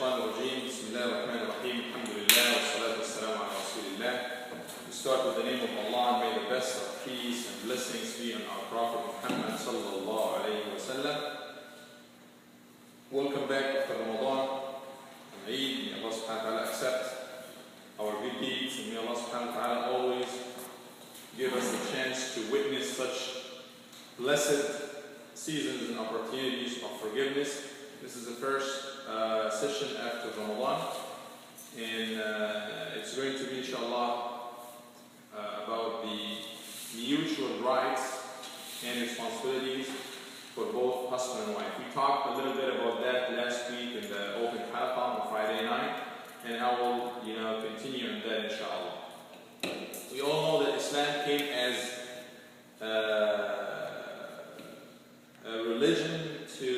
الشيطان الرجيم. بسم الله الرحمن الرحيم. الحمد لله والصلاة والسلام على رسول الله. We start with the name of Allah, and may the best of peace and blessings be on our Prophet Muhammad sallallahu alayhi wa sallam. Welcome back after Ramadan and Eid. May Allah subhanahu wa ta'ala accept our good deeds, and may Allah subhanahu wa ta'ala always give us the chance to witness such blessed seasons and opportunities of forgiveness. This is the first session after Ramadan, and it's going to be, inshallah, about the mutual rights and responsibilities for both husband and wife. We talked a little bit about that last week in the open halaqah on Friday night, and I will, continue on that, inshallah. We all know that Islam came as a religion to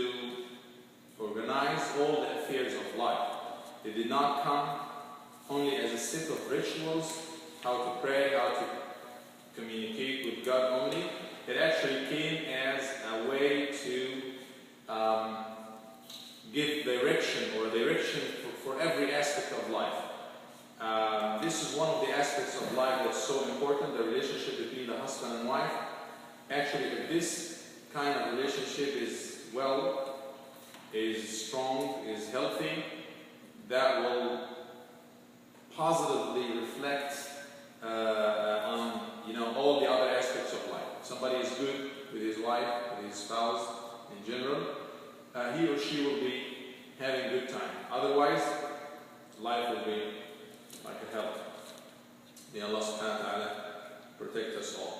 organize all the affairs of life. It did not come only as a set of rituals, how to pray, how to communicate with God only. It actually came as a way to give direction for every aspect of life. This is one of the aspects of life that's so important, the relationship between the husband and wife. Actually, if this kind of relationship is strong, is healthy, that will positively reflect on all the other aspects of life. If somebody is good with his wife, with his spouse in general, he or she will be having a good time. Otherwise, life will be like a hell. May Allah subhanahu wa ta'ala protect us all.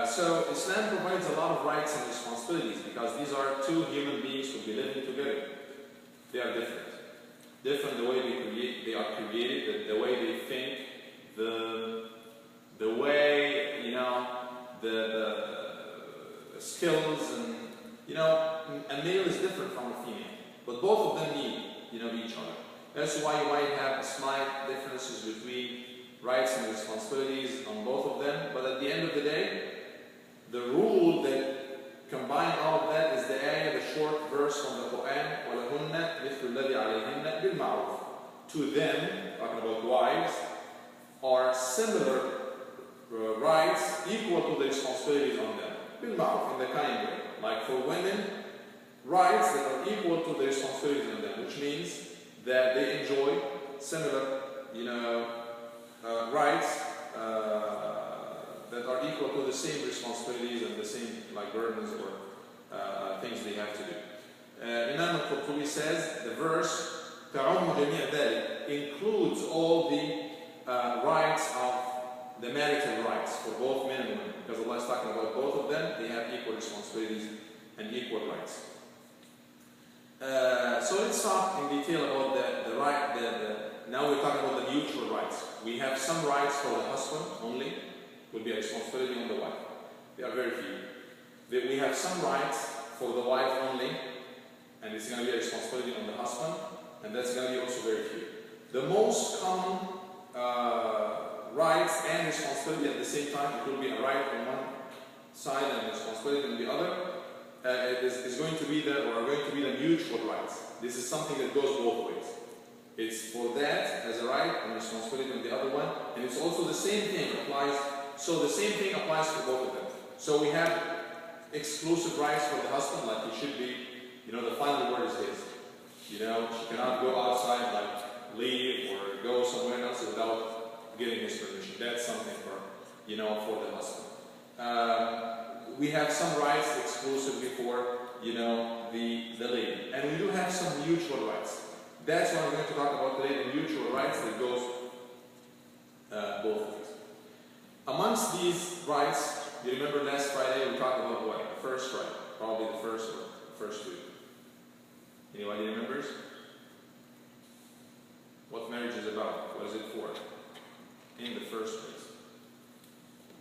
So Islam provides a lot of rights and responsibilities because these are two human beings who will be living together. They are different. Different the way they are created, the way they think, the way, the skills, and, a male is different from a female. But both of them need, each other. That's why you might have slight differences between rights and responsibilities on both of them, but at the end of the day, the rule that combines all of that is the ayah, the short verse from the Quran, وَلَهُنَّ مِثْلُ الَّذِي عَلَيْهِنَّ بِالْمَعْرُوفِ. To them, talking about wives, are similar rights equal to the responsibilities on them. بِالْمَعْرُوف, in the kind way. Like for women, rights that are equal to the responsibilities on them, which means that they enjoy similar, rights that are equal to the same responsibilities and the same burdens or things they have to do. Imam al-Qurtubi says the verse تَعُمُّ جَمِيعَ ذَلِكَ includes all the rights of the marital rights for both men and women, because Allah is talking about both of them. They have equal responsibilities and equal rights. So let's talk in detail about the right. Now we're talking about the mutual rights. We have some rights for the husband only, will be a responsibility on the wife. There are very few. We have some rights for the wife only, and it's going to be a responsibility on the husband, and that's going to be also very few. The most common rights and responsibility at the same time, it will be a right on one side and a responsibility on the other. Is going to be the mutual rights. This is something that goes both ways. It's for that as a right and responsibility on the other one, and it's also the same thing applies. So the same thing applies for both of them. So we have exclusive rights for the husband, like he should be, the final word is his. She cannot go outside, leave or go somewhere else without getting his permission. That's something for the husband. We have some rights exclusively for, the lady. And we do have some mutual rights. That's what I'm going to talk about today, the mutual rights that goes both ways. Amongst these rights, you remember last Friday we talked about what? The first right. Probably the first two. Anybody remembers? What marriage is about? What is it for? In the first place.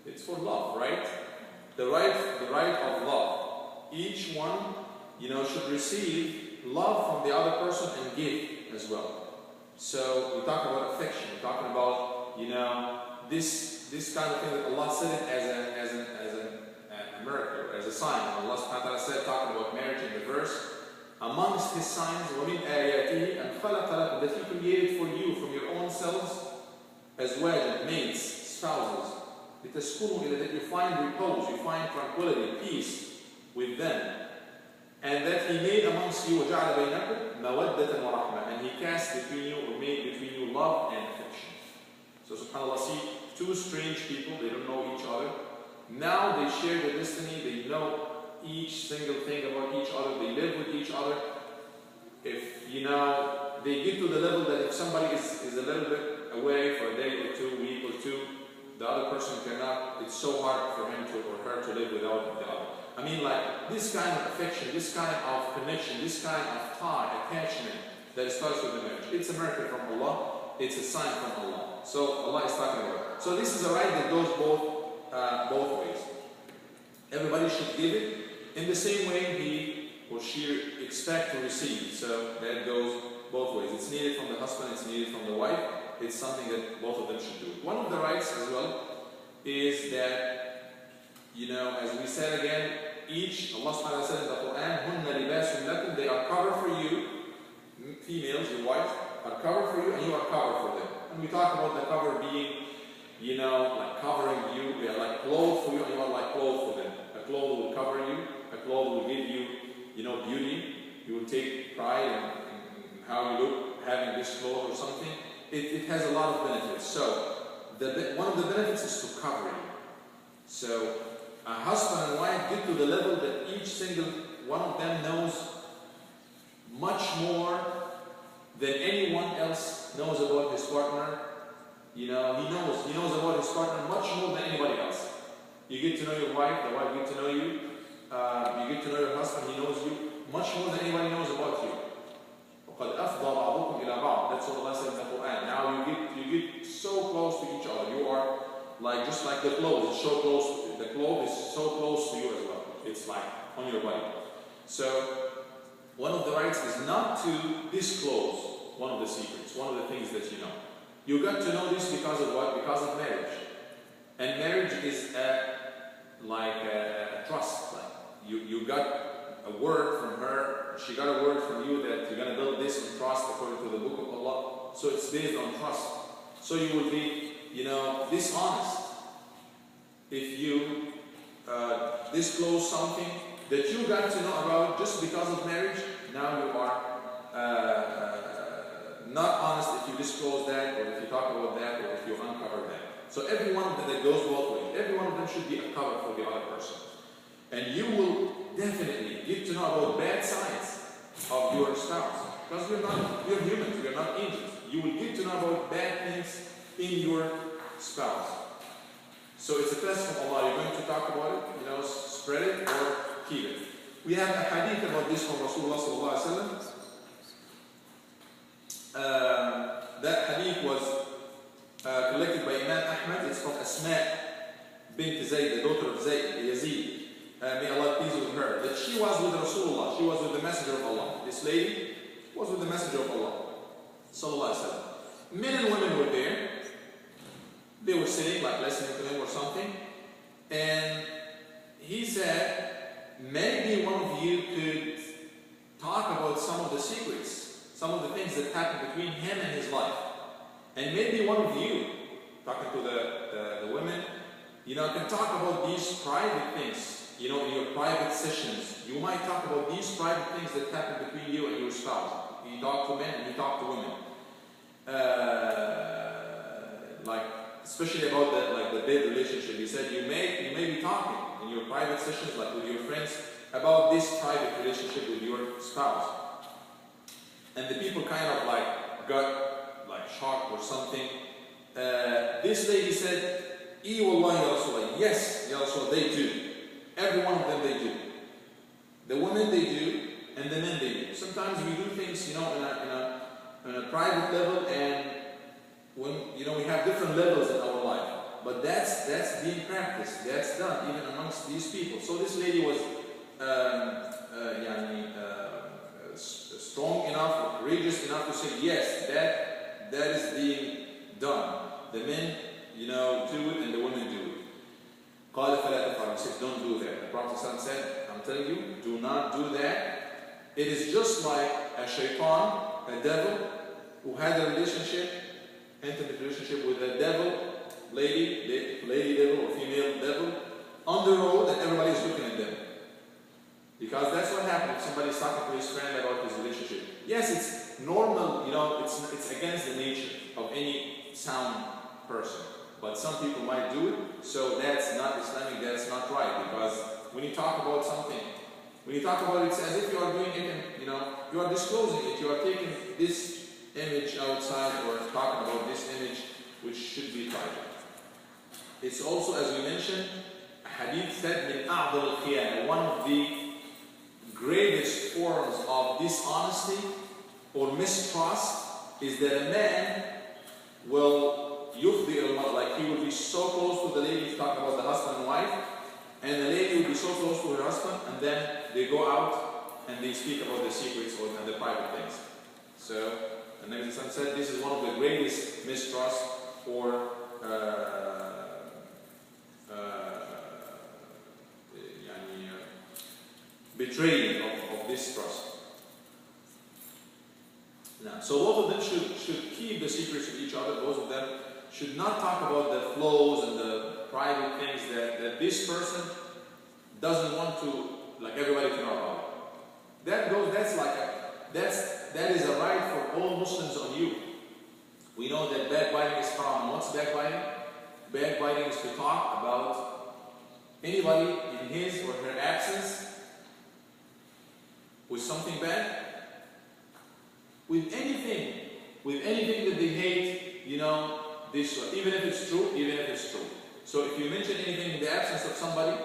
It's for love, right? The right of love. Each one, should receive love from the other person and give as well. So we talk about affection. We're talking about, this kind of thing that Allah said it as a miracle, as a sign. Allah subhanahu wa ta'ala said, talking about marriage in the verse, amongst his signs, وَمِنْ آيَاتِهِ أَنْ خَلَقَ لَكُمْ, that he created for you from your own selves, أزواجا, mates, spouses, لِتَسْكُنُوا إِلَيْهَا, that you find repose, you find tranquility, peace with them. And that he made amongst you وَجَعَلَ بَيْنَكُمْ مَوَدَّةً وَرَحْمَةً, and he cast between you, or made between you, love and affection. So subhanAllah, see, two strange people, they don't know each other. Now they share the destiny, they know each single thing about each other, they live with each other. If, they get to the level that if somebody is a little bit away for a day or two, week or two, the other person cannot, it's so hard for him to or her to live without the other. I mean, like, this kind of affection, this kind of connection, this kind of tie, attachment that starts with the marriage. It's a miracle from Allah, it's a sign from Allah. So Allah is talking about it. So this is a right that goes both ways. Everybody should give it in the same way he or she expect to receive. So that goes both ways. It's needed from the husband, it's needed from the wife. It's something that both of them should do. One of the rights as well is that, as we said again, each, Allah subhanahu wa ta'ala said in the Quran, هُنَّ لِبَاسٌ لَكُمْ, they are covered for you, females, your wives, are covered for you and you are covered for them. And we talk about the cover being, like covering you, they are like clothes for you and you are like clothes for them. A cloth will cover you, a cloth will give you, beauty. You will take pride in how you look, having this cloth or something. It has a lot of benefits. So, one of the benefits is to cover you. So, a husband and wife get to the level that each single one of them knows much more than anyone else knows about his partner. He knows about his partner much more than anybody else. You get to know your wife, the wife gets to know you. You get to know your husband, he knows you much more than anybody knows about you. وَقَدْ أَفْضَى بَعْضُكُمْ إِلَى بَعْضٍ. That's what Allah said in the Quran. Now you get so close to each other. You are like just like the clothes. It's so close. The clothes is so close to you as well. It's like on your body. So one of the rights is not to disclose one of the secrets, one of the things that you know. You got to know this because of what? Because of marriage. And marriage is like a trust. Like you got a word from her, she got a word from you that you're going to build this on trust according to the book of Allah. So it's based on trust. So you will be, dishonest if you disclose something that you got to know about just because of marriage. Now you are not honest if you disclose that, or if you talk about that, or if you uncover that. So every one of them that goes both ways. Every one of them should be a cover for the other person. And you will definitely get to know about bad sides of your spouse. Because we're humans, we're not angels. You will get to know about bad things in your spouse. So it's a test from Allah. You're going to talk about it, spread it or keep it. We have a hadith about this from Rasulullah sallallahu alaihi wasallam. That hadith was collected by Imam Ahmad. It's from Asma bint Zayd, the daughter of Yazid. May Allah please with her. That she was with Rasulullah. She was with the Messenger of Allah. This lady was with the Messenger of Allah sallallahu alaihi wasallam. Men and women were there. They were sitting, like listening to him or something. And he said, maybe one of you could talk about some of the secrets, some of the things that happened between him and his life. And maybe one of you, talking to the women, can talk about these private things, in your private sessions. You might talk about these private things that happen between you and your spouse. You talk to men and you talk to women. Especially about the bed relationship. He said you may be talking in your private sessions, like with your friends, about this private relationship with your spouse. And the people kind of got shocked or something. This lady said, "E wallahi ya Rasulullah." Yes, ya Rasulullah, they do. Every one of them they do. The women they do, and the men they do. Sometimes we do things, in a private level, and when we have different levels in our life, but that's being practiced. That's done even amongst these people. So this lady was strong enough, courageous enough to say yes, that is being done. The men, do it, and the women do it. قال فلا تفعل. He said, don't do that. The Prophet said, I'm telling you, do not do that. it is just like a shaitan, a devil, who had a relationship, intimate relationship with a devil, lady devil or female devil, on the road, and everybody is looking at them. Because that's what happens if somebody is talking to his friend about his relationship. Yes, it's normal, it's against the nature of any sound person. But some people might do it, so that's not Islamic, that's not right. Because when you talk about something, when you talk about it, it's as if you are doing it and, you are disclosing it, you are taking this image outside or talking about this image which should be private. It's also, as we mentioned, hadith said, min a'dal al-khiyana, one of the greatest forms of dishonesty or mistrust is that a man will yufdi al-mar, like he will be so close to the lady, talking about the husband and wife, and the lady will be so close to her husband, and then they go out and they speak about the secrets and the private things. So, the Nabi said this is one of the greatest mistrust or betraying of this trust. Now, so both of them should keep the secrets of each other. Both of them should not talk about the flows and the private things that this person doesn't want to, like, everybody to know about. That is a right for all Muslims on you. We know that backbiting is haram. What's backbiting? Backbiting is to talk about anybody in his or her absence with something bad, with anything that they hate, this one, even if it's true. So if you mention anything in the absence of somebody,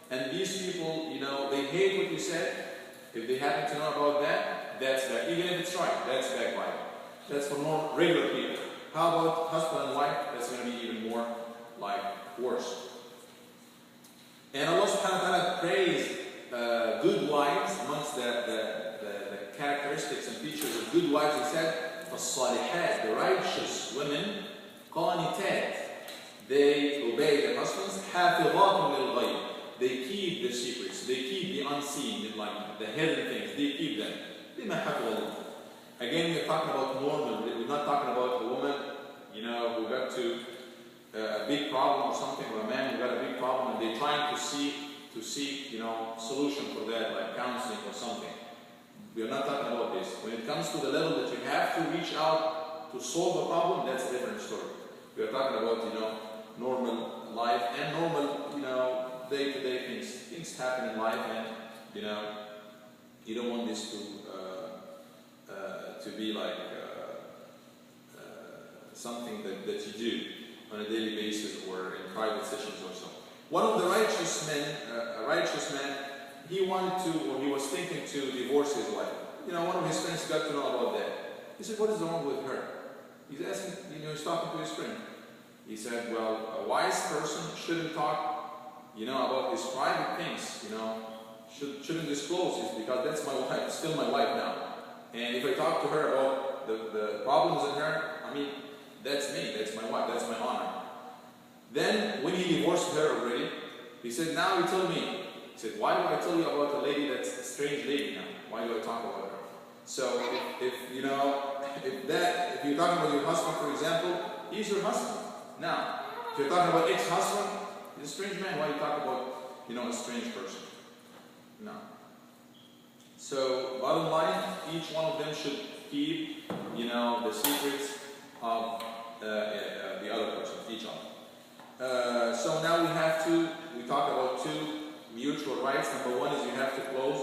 and these people, they hate what you said, if they happen to know about that, that's bad. Even if it's right, that's backbiting. That's for more regular people. How about husband and wife? That's going to be even more, worse. And Allah subhanahu wa ta'ala praised good wives. Amongst the characteristics and features of good wives, he said, فَالصَّالِحَاتِ, the righteous women, قَانِتَاتِ, they obey their husbands, حَافِظَاتٌ لِلْغَيْبِ, they keep the secrets, they keep the unseen, the hidden things, they keep them. بِمَا حَفِظَ اللَّهُ. Again, we're talking about normal, we're not talking about a woman, who got to a big problem or something, or a man who got a big problem, and they're trying to seek, solution for that, like counseling or something. We are not talking about this. When it comes to the level that you have to reach out to solve a problem, that's a different story. We are talking about, normal life and normal, day-to-day things. Things happen in life, and, you don't want this to be like something that you do on a daily basis or in private sessions or so. One of the righteous men, a righteous man, he was thinking to divorce his wife. One of his friends got to know about that. He said, what is wrong with her? He's asking, he's talking to his friend. He said, well, a wise person shouldn't talk, about his private things, shouldn't disclose this, because that's my wife, it's still my wife now. And if I talk to her about the problems in her, that's me, that's my wife, that's my honor. Then, when he divorced her already, he said, now you tell me. He said, why do I tell you about a lady that's a strange lady now? Why do I talk about her? So, if you're talking about your husband, for example, he's your husband. Now, if you're talking about ex-husband, he's a strange man. Why do you talk about, a strange person? No. So, bottom line, each one of them should keep, the secrets of the other person, each other. So now we talk about two mutual rights. Number one is you have to close,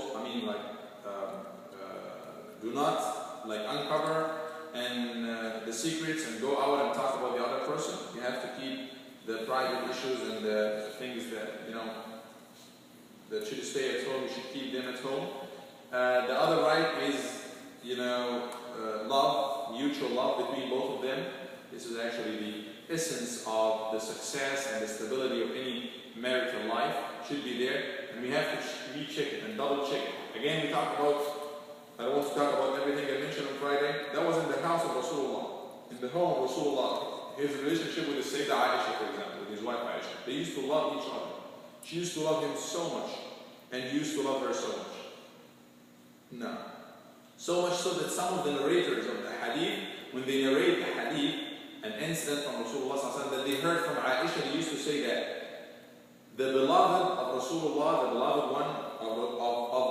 do not uncover the secrets and go out and talk about the other person. You have to keep the private issues and the things that, that should stay at home, you should keep them at home. The other right is, love, mutual love between both of them. This is actually the essence of the success and the stability of any marital life, should be there. And we have to recheck it and double check it. Again, we talked about, I don't want to talk about everything I mentioned on Friday. That was in the house of Rasulullah. In the home of Rasulullah. His relationship with the Sayyidah Aisha, for example, with his wife Aisha. They used to love each other. She used to love him so much. And he used to love her so much. No. So much so that some of the narrators of the hadith, when they narrate the hadith, an incident from Rasulullah ﷺ that they heard from Aisha, they used to say that the beloved of Rasulullah, the beloved one of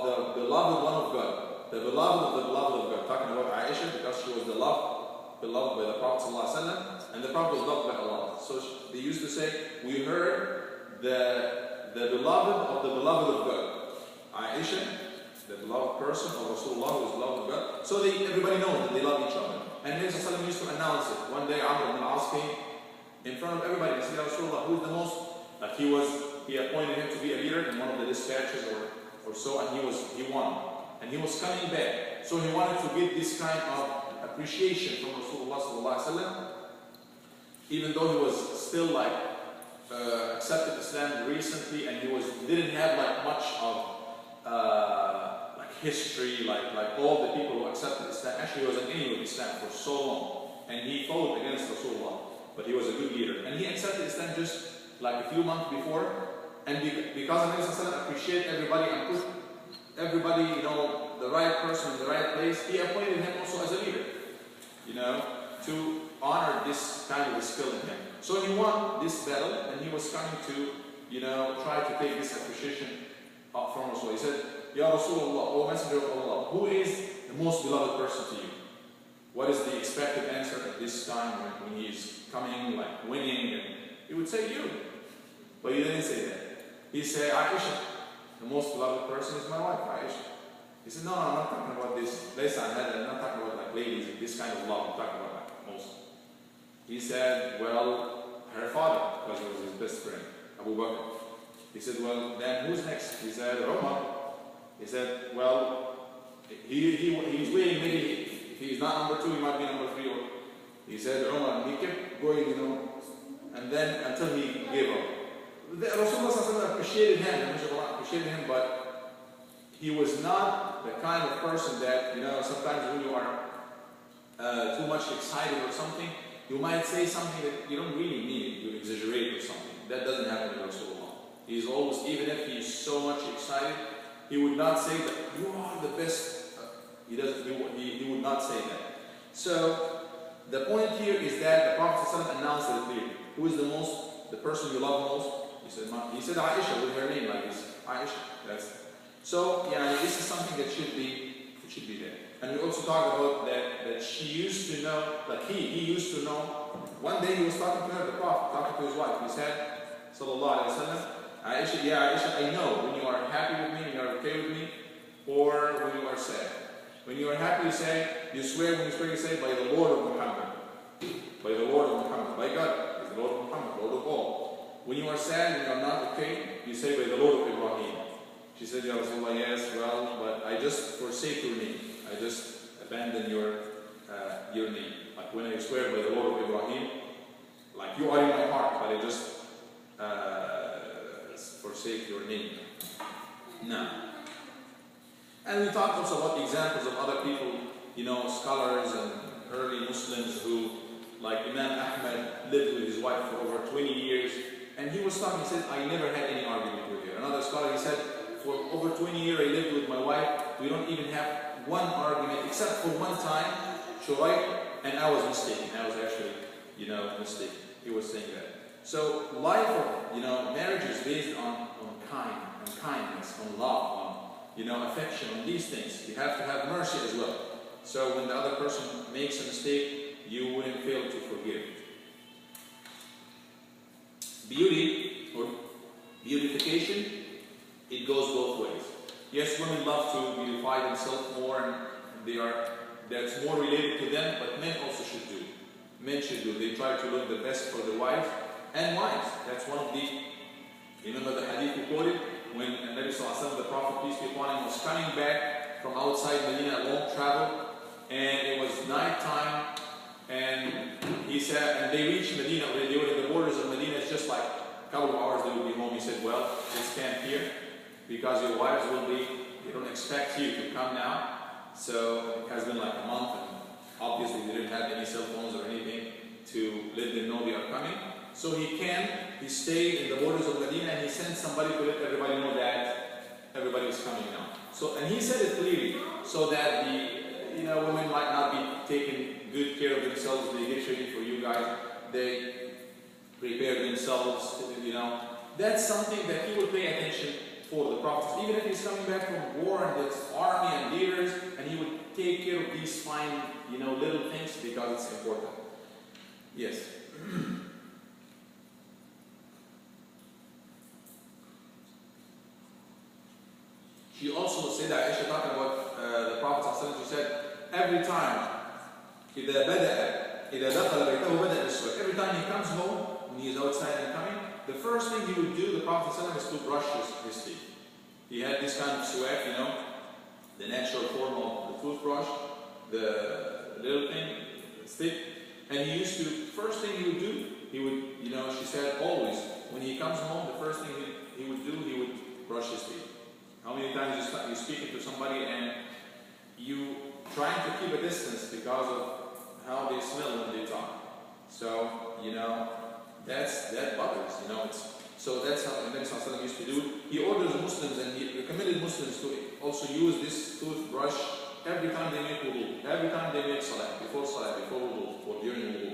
the beloved one of God, the beloved of the beloved of God, talking about Aisha because she was the beloved by the Prophet ﷺ, and the Prophet was loved by Allah. So they used to say, we heard the beloved of the beloved of God, Aisha, the beloved person of Rasulullah who is beloved of God. So everybody knows that they love each other. And Nabi Sallallahu Alaihi Wasallam used to announce it. One day Amr ibn al-As came in front of everybody and said, Ya Rasulullah, who is the most, like he appointed him to be a leader in one of the dispatches or so, and he won. And he was coming back. So he wanted to get this kind of appreciation from Rasulullah Sallallahu Alaihi Wasallam, even though he was still like accepted Islam recently, and he didn't have like much of history, like all the people who accepted Islam. Actually, he was an enemy of Islam for so long, and he fought against Rasulullah, but he was a good leader. And he accepted Islam just like a few months before, and because the Nabi appreciated everybody and put everybody, the right person in the right place, he appointed him also as a leader, to honor this kind of skill in him. So he won this battle, and he was coming to, try to take this appreciation from Rasulullah. He said, Ya Rasulullah, O Messenger of Allah, who is the most beloved person to you? What is the expected answer at this time when he is coming, like winning? And he would say you. But he didn't say that. He said, Aisha, the most beloved person is my wife, Aisha. He said, no, I'm not talking about this. I'm not talking about like ladies, this kind of love. I'm talking about like most. He said, well, her father, because he was his best friend, Abu Bakr. He said, well, then who's next? He said, Umar. He said, well, he's waiting, maybe if he's not number 2, he might be number 3. Or he said, Umar. He kept going, and then until he gave up. The Rasulullah appreciated him, but he was not the kind of person that, sometimes when you are too much excited or something, you might say something that you don't really mean, you exaggerate or something. That doesn't happen with Rasulullah. He's always, even if he's so much excited, he would not say that you are the best. He would not say that. So the point here is that the Prophet ﷺ announced it clearly. Who is the person you love most? He said Aisha with her name like this. Aisha. So this is something that should be there. And we also talked about that she used to know, like he used to know. One day he was talking to her, the Prophet, talking to his wife. He said, Sallallahu Alaihi Wasallam, Aisha, I know when you are happy with me, when you are okay with me, or when you are sad. When you are happy, you swear, when you swear, you say, by the Lord of Muhammad. By the Lord of Muhammad. By God, is the Lord of Muhammad, Lord of all. When you are sad, when you are not okay, you say, by the Lord of Ibrahim. She said, Ya Rasulullah, yes, well, but I just forsake your name. I just abandon your name. Like when I swear by the Lord of Ibrahim, like you are in my heart, but I just forsake your name. No. And we talked also about examples of other people, scholars and early Muslims who, like Imam Ahmad, lived with his wife for over 20 years. And he was talking, he said, I never had any argument with her. Another scholar, he said, for over 20 years I lived with my wife, we don't even have one argument, except for one time, Shuraik, and I was mistaken. I was actually, mistaken. He was saying that. So life of, marriage is based on kindness, on love, on, affection, on these things. You have to have mercy as well. So when the other person makes a mistake, you wouldn't fail to forgive. Beauty, or beautification, it goes both ways. Yes, women love to beautify themselves more, and that's more related to them, but men also should do. Men should do. They try to look the best for the wives and wives. That's one of the, remember the hadith we quoted? When Nabi Sallallahu Alaihi Wasallam, the Prophet, peace be upon him, was coming back from outside Medina, a long travel, and it was night time, and he said, and they reached Medina, they were in the borders of Medina, it's just like a couple of hours they would be home. He said, well, let's camp here, because your wives they don't expect you to come now. So it has been like a month, and obviously they didn't have any cell phones or anything to let them know they are coming. So he stayed in the borders of Medina, and he sent somebody to let everybody know that everybody is coming now. So, and he said it clearly, so that the women might not be taking good care of themselves. They get ready for you guys. They prepare themselves. That's something that he will pay attention for the Prophet. Even if he's coming back from war and there's army and leaders, and he would take care of these fine, little things because it's important. Yes. She also said that Aisha talking about the Prophet. She said every time إذا دخل بيته بدأ بالسواك. Every time he comes home, when he is outside and coming, the first thing he would do, the Prophet is to brush his teeth. He had this kind of swag, the natural form of the toothbrush, the little thing, the stick, and he used to, first thing he would do, he would, she said always, when he comes home, the first thing he would do, he would brush his teeth. How many times you're speaking to somebody and you trying to keep a distance because of how they smell when they talk. So, that bothers, so that's how the Nabi Sallallahu Alaihi Wasallam used to do. He orders Muslims and he recommended Muslims to also use this toothbrush every time they make wudu, every time they make salah, before wudu, or during wudu.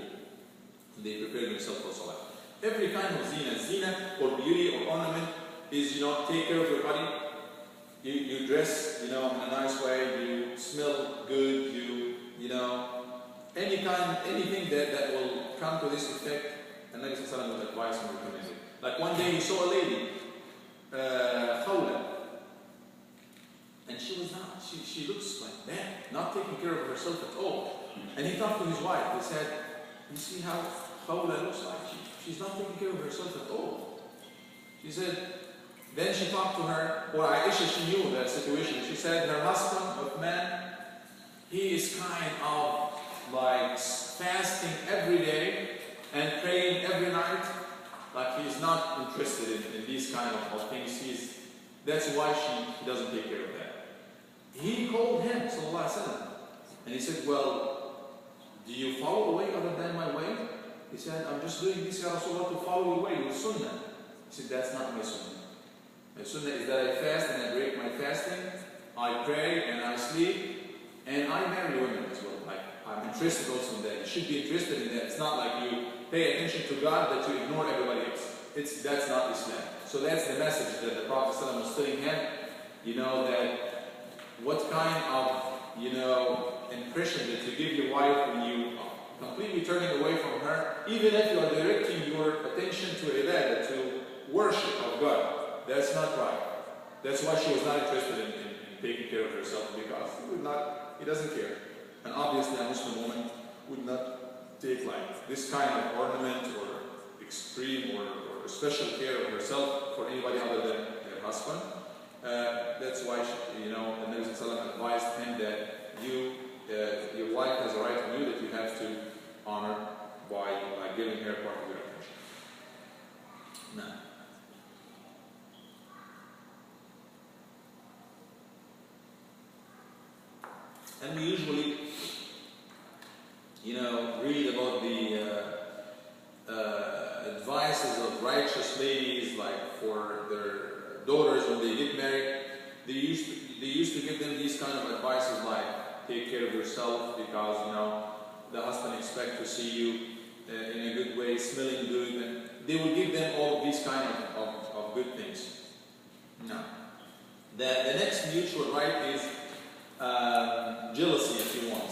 They prepare themselves for salah. Every kind of zina or beauty or ornament is, take care of your body. You dress, in a nice way, you smell good, anything that will come to this effect, and Nabi Sallallahu Alaihi Wasallam would advise and recommend it. Like one day he saw a lady, Khawla, and she looks like that, not taking care of herself at all. And he talked to his wife, he said, you see how Khawla looks like? She's not taking care of herself at all. She said, then she talked to her, or Aisha, she knew that situation. She said her husband, Uthman, he is kind of like fasting every day and praying every night. Like he's not interested in these kind of things. That's why he doesn't take care of that. He called him, sallallahu alaihi wasallam, and he said, well, do you follow a way other than my way? He said, I'm just doing this, Ya Rasulullah, to follow your way, your sunnah. He said, that's not my sunnah. My sunnah is that I fast and I break my fasting, I pray and I sleep, and I marry women as well. Like, I'm interested also in that. You should be interested in that. It's not like you pay attention to God that you ignore everybody else. That's not Islam. So that's the message that the Prophet ﷺ was telling him, that what kind of, impression that you give your wife when you are completely turning away from her, even if you are directing your attention to ibadah, to worship of God. That's not right. That's why she was not interested in taking care of herself, because he doesn't care. And obviously a Muslim woman would not take like this kind of ornament or extreme or special care of herself for anybody other than her husband. That's why the Nabi Sallallahu Alaihi Wasallam advised him that your wife has a right on you that you have to honor by giving her part of your attention. Now, and we usually, read about the advices of righteous ladies, like for their daughters when they get married. They used to give them these kind of advices like take care of yourself because the husband expects to see you in a good way, smelling good, and they will give them all of these kind of good things. Now, the next mutual right is jealousy, if you want.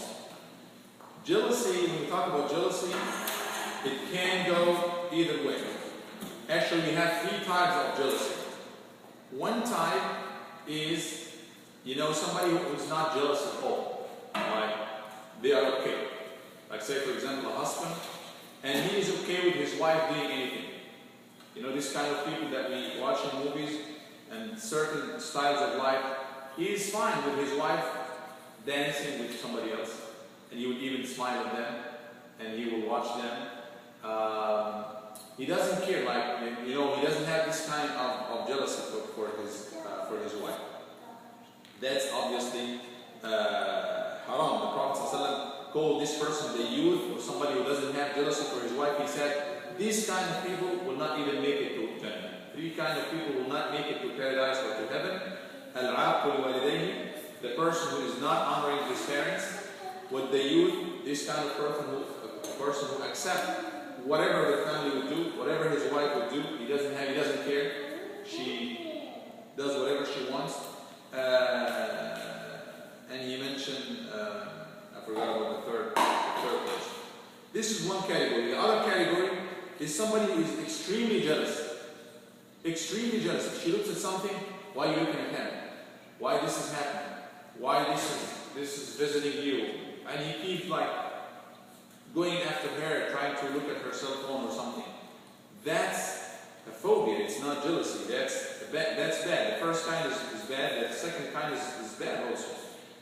Jealousy, when we talk about jealousy, it can go either way. Actually, we have 3 types of jealousy. One type is, somebody who is not jealous at all. Like, they are okay. Like, say, for example, a husband, and he is okay with his wife doing anything. This kind of people that we watch in movies and certain styles of life, he is fine with his wife dancing with somebody else, and he would even smile at them, and he will watch them. He doesn't care, he doesn't have this kind of jealousy for his wife. That's obviously haram. The Prophet ﷺ called this person the youth, or somebody who doesn't have jealousy for his wife. He said, these kind of people will not even make it to Jannah. 3 kind of people will not make it to paradise or to heaven. Al-'aqul walidayhi, the person who is not with the youth, this kind of person who accepts whatever the family would do, whatever his wife would do, he doesn't care. She does whatever she wants. And he mentioned, I forgot about the third person. This is one category. The other category is somebody who is extremely jealous. Extremely jealous. If she looks at something, why are you looking at him? Why this is happening? Why this is visiting you? And he keeps like going after her, trying to look at her cell phone or something. That's a phobia. It's not jealousy. That's bad. The first kind is bad. The second kind is bad also.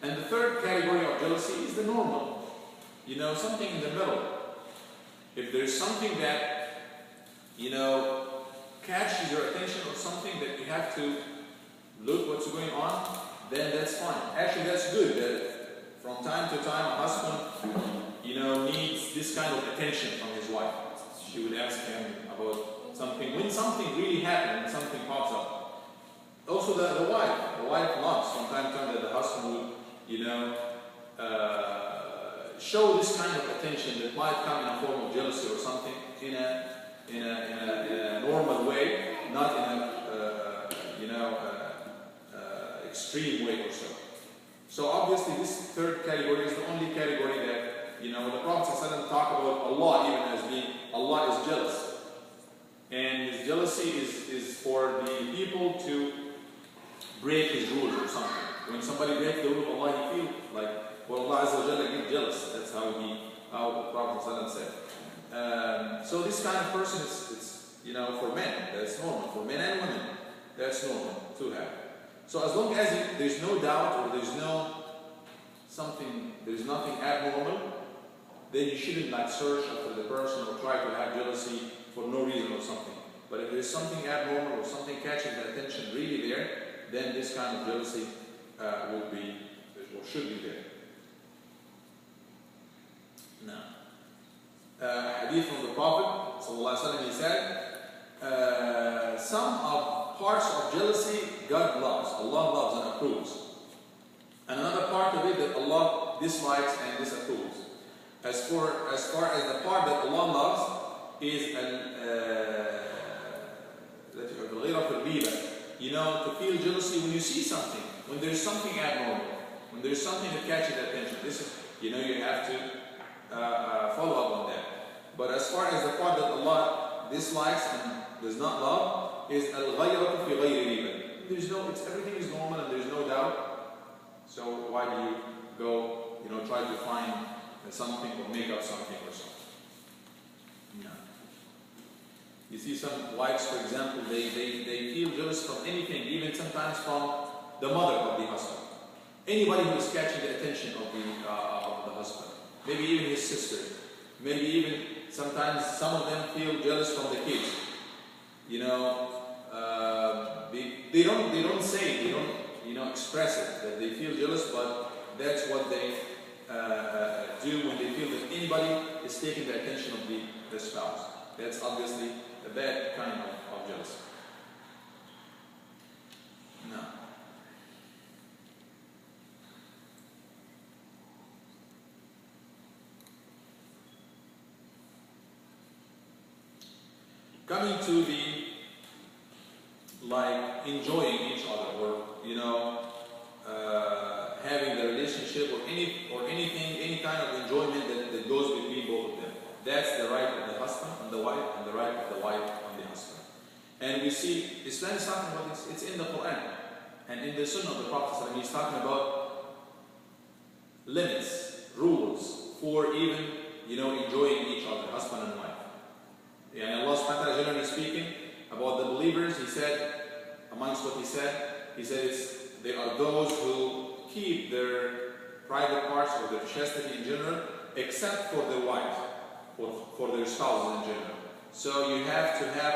And the third category of jealousy is the normal. You know, something in the middle. If there's something that, you know, catches your attention or something that you have to look what's going on, then that's fine. Actually, that's good. That from time to time, a husband, you know, needs this kind of attention from his wife. She would ask him about something. When something really happens, when something pops up. Also, the wife loves from time to time that the husband would, you know, show this kind of attention that might come in a form of jealousy or something in a normal way, not in a you know extreme way or so. So obviously, this third category is the only category that, you know, the Prophet ﷺ talk about Allah even as being Allah is jealous, and his jealousy is for the people to break his rules or something. When somebody breaks the rule of Allah, he feels like, well, Allah Azza wa Jalla gets jealous. That's how the Prophet ﷺ said. So this kind of person is, you know, for men, that's normal. For men and women, that's normal to have. So as long as there's no doubt or there's nothing abnormal, then you shouldn't like search after the person or try to have jealousy for no reason or something. But if there's something abnormal or something catching the attention really there, then this kind of jealousy will be or should be there. Now, hadith from the Prophet ﷺ, he said, some of parts of jealousy God loves, Allah loves and approves, and another part of it that Allah dislikes and disapproves. As far as the part that Allah loves is you know, to feel jealousy when you see something, when there's something abnormal, when there's something that catches attention. This is, you know, you have to follow up on that. But as far as the part that Allah dislikes and does not love is al-ghayratu fi ghayri riba. There's no, everything is normal and there's no doubt. So why do you go, you know, try to find something or make up something or something? No. You see some wives, for example, they feel jealous from anything, even sometimes from the mother of the husband. Anybody who is catching the attention of the husband. Maybe even his sister. Maybe even sometimes some of them feel jealous from the kids. You know, they don't say, they don't, you know, express it that they feel jealous, but that's what they do when they feel that anybody is taking the attention of the spouse. That's obviously a bad kind of jealousy. No. Coming to the, like, enjoying each other, or, you know, having the relationship or anything, any kind of enjoyment that goes between both of them. That's the right of the husband and the wife, and the right of the wife on the husband. And we see Islam is talking about this. It's in the Quran and in the Sunnah of the Prophet. He's talking about limits, rules for even, you know, enjoying each other, husband and wife. And Allah subhanahu wa ta'ala, generally speaking, about the believers, He said, amongst what He said they are those who keep their private parts or their chastity in general, except for their wife, or for their spouses in general. So you have to have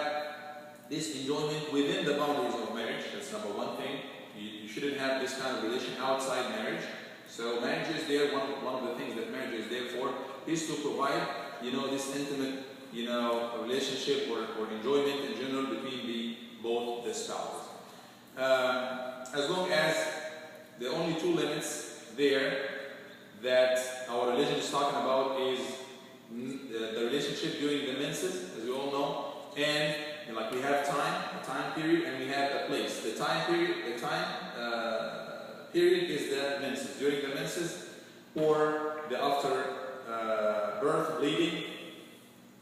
this enjoyment within the boundaries of marriage. That's number one thing. You shouldn't have this kind of relation outside marriage. So marriage is there. One of the things that marriage is there for is to provide, you know, this intimate, you know, relationship or enjoyment in general between both the spouses. As long as the only two limits there that our religion is talking about is the relationship during the menses, as you all know, and like we have a time period, and we have a place. The time period is the menses, during the menses, or the after birth bleeding.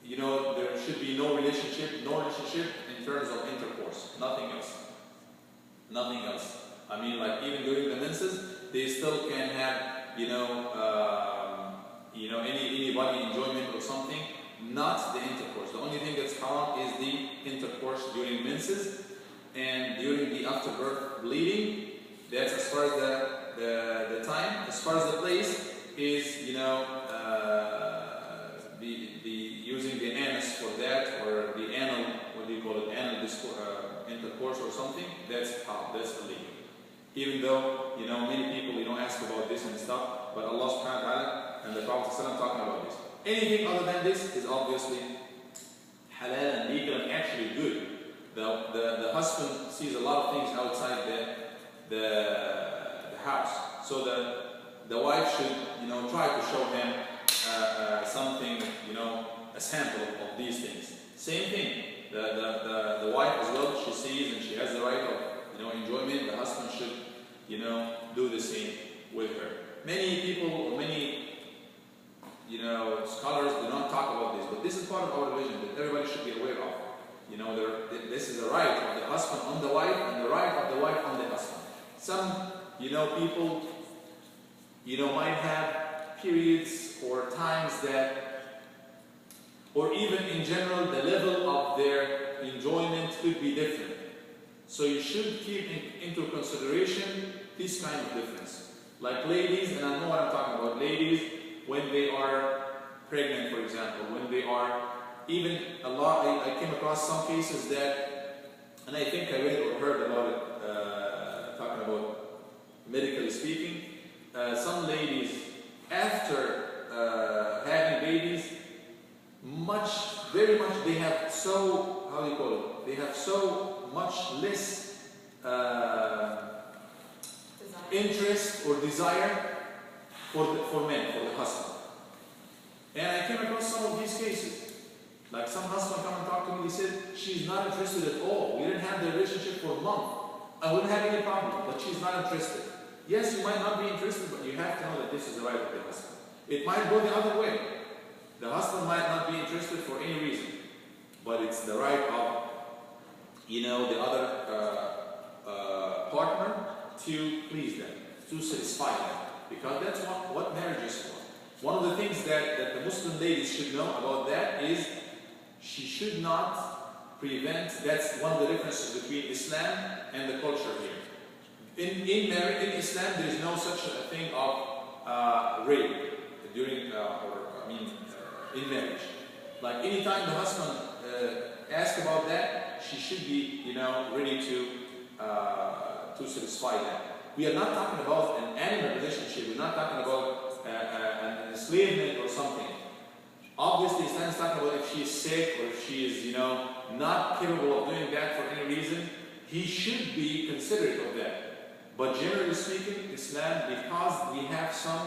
There should be no relationship in terms of intercourse, nothing else. I mean, like even during the menses, they still can have, any body enjoyment or something, not the intercourse. The only thing that's haram is the intercourse during menses, and during the afterbirth bleeding. That's as far as the time. As far as the place is, using the anus for that, or the anal, what do you call it, anal intercourse or something. That's haram. That's illegal. Even though, many people, ask about this and stuff, but Allah subhanahu wa ta'ala and the Prophet talking about this. Anything other than this is obviously halal and legal and actually good. The husband sees a lot of things outside the house. So the wife should, try to show him something, a sample of these things. Same thing. The wife as well, she sees and she has the right of, enjoyment. The husband should, do the same with her. Many people or many, scholars do not talk about this, but this is part of our religion that everybody should be aware of. This is a right of the husband on the wife and the right of the wife on the husband. Some, people, might have periods or times that, or even in general, the level of their enjoyment could be different. So you should keep into consideration this kind of difference. Like ladies, and I know what I'm talking about, ladies, when they are pregnant, for example, when they are even a lot, I came across some cases that, and I think I read or heard about it, talking about medically speaking, some ladies, after having babies, very much, they have so, how do you call it? They have so much less interest or desire for men, for the husband. And I came across some of these cases. Like some husband come and talk to me, they said, she's not interested at all. We didn't have the relationship for a month. I wouldn't have any problem, but she's not interested. Yes, you might not be interested, but you have to know that this is the right of the husband. It might go the other way. The husband might not be interested for any reason, but it's the right of, the other partner to please them, to satisfy them, because that's what marriage is for. One of the things that the Muslim ladies should know about that is she should not prevent, that's one of the differences between Islam and the culture here. In Islam, there is no such a thing of rape during, in marriage. Like anytime the husband asks about that, she should be, ready to satisfy that. We are not talking about an animal relationship. We're not talking about an enslavement or something. Obviously, Islam is talking about if she is sick or if she is, not capable of doing that for any reason, he should be considerate of that. But generally speaking, Islam, because we have some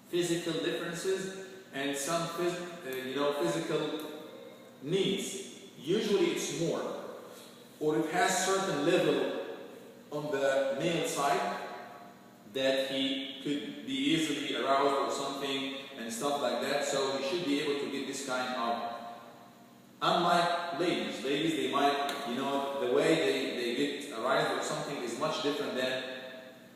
physical differences and some physical needs, usually it's more, or it has certain level on the male side that he could be easily aroused or something and stuff like that, so he should be able to get this kind of, unlike ladies, they might, the way they get aroused or something is much different than,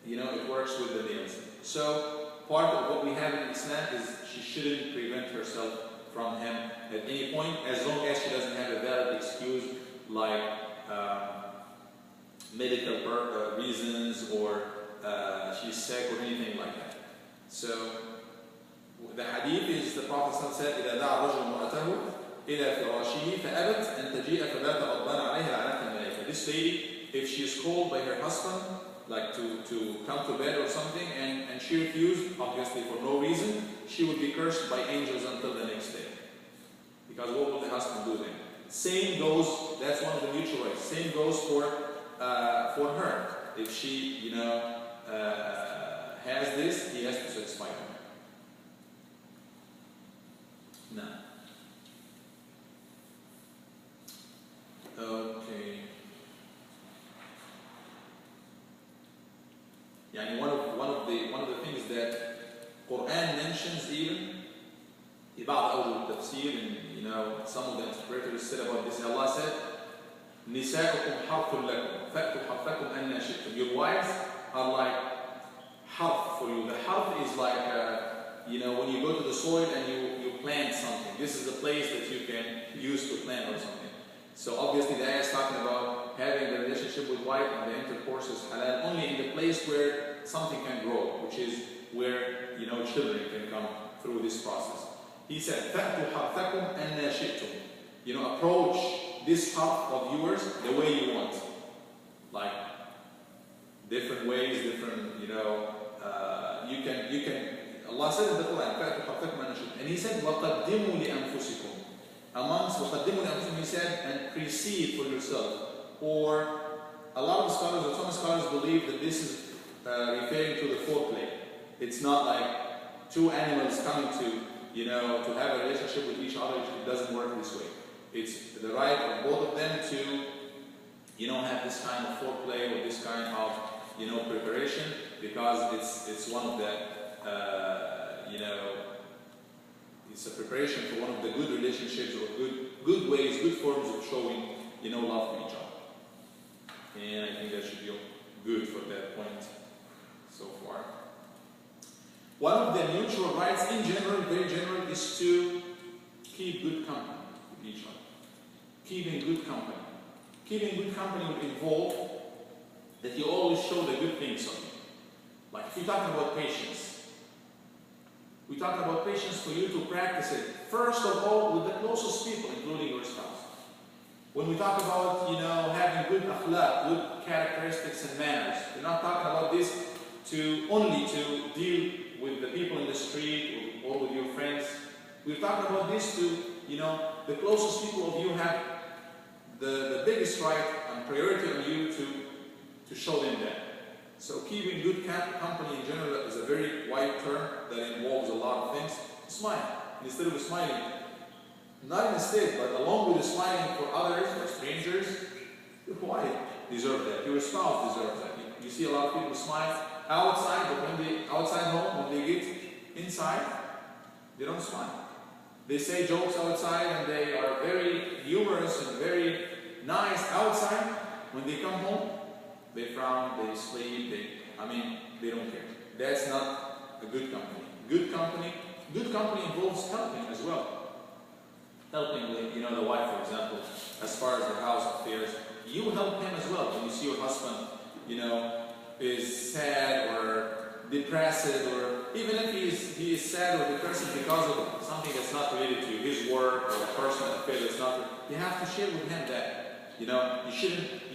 it works with the males. So part of what we have in Islam is she shouldn't prevent herself from him at any point, as long as she doesn't have a valid excuse like medical reasons or she's sick or anything like that. So the hadith is the Prophet said, إذا دعا رجل امرأته إلى فراشه فأبت أن تجيء فبات غضبان عليها لعنة الملائكة. This lady, if she is called by her husband, like to come to bed or something, and she refused, obviously for no reason, she would be cursed by angels until the next day. Because what will the husband do then? Same goes, that's one of the mutual rights. Same goes for her. If she, has this, he has to satisfy her. No. Okay. Yani one of the things that Quran mentions even في بعض أوجه التفسير, and you know some of the interpreters said about this. Allah said, نساؤكم حرث لكم فأتوا حرثكم أن شئتم. Your wives are like harth for you. The harth is like you know, when you go to the soil and you plant something. This is the place that you can use to plant or something. So obviously the ayah is talking about having the relationship with wife and the intercourse is halal only in the place where something can grow, which is where, you know, children can come through this process. He said, فَأْتُوا حَرْثَكُمْ أَنَّا شِئْتُمْ. You know, approach this harth of yours the way you want. Like, different ways, different, you know, you can, Allah said in the Quran, فَأْتُوا حَرْثَكُمْ أَنَّا شِئْتُم. And He said, وَقَدِّمُوا لِأَنفُسِكُمْ. Amongst وَقَدِّمُوا لِأَنفُسِكُم, He said, and precede for yourself. Or, a lot of scholars, or some scholars believe that this is referring to the foreplay. It's not like two animals coming to, you know, to have a relationship with each other. It doesn't work this way. It's the right of both of them to, you know, have this kind of foreplay or this kind of, you know, preparation, because it's one of the, you know, it's a preparation for one of the good relationships or good ways, good forms of showing, you know, love to each other. And I think that should be good for that point so far. One of the mutual rights in general, very general, is to keep good company with each other. Keeping good company. Keeping good company would involve that you always show the good things of you. Like if you're talking about patience, we talk about patience for you to practice it, first of all, with the closest people, including your spouse. When we talk about, you know, having good akhlaq, good characteristics and manners, we're not talking about this only to deal with the people in the street or with your friends. We're talking about this to, you know, the closest people of you have the biggest right and priority on you to show them that. So keeping good company in general is a very wide term that involves a lot of things. Smile. Instead of smiling, not instead, but along with the smiling for others, for strangers, your wife deserves that. Your spouse deserves that. You see a lot of people smile outside, but when they outside home, when they get inside, they don't smile. They say jokes outside and they are very humorous and very nice outside. When they come home, they frown, they sleep, they don't care. That's not a good company. Good company involves helping as well. Helping with, you know, the wife, for example, as far as the house affairs. You help him as well. When you see your husband, you know, is sad or depressed, or even if he is sad or depressed because of something that's not related to his work or a personal affair that's not, you have to share with him that. You know, you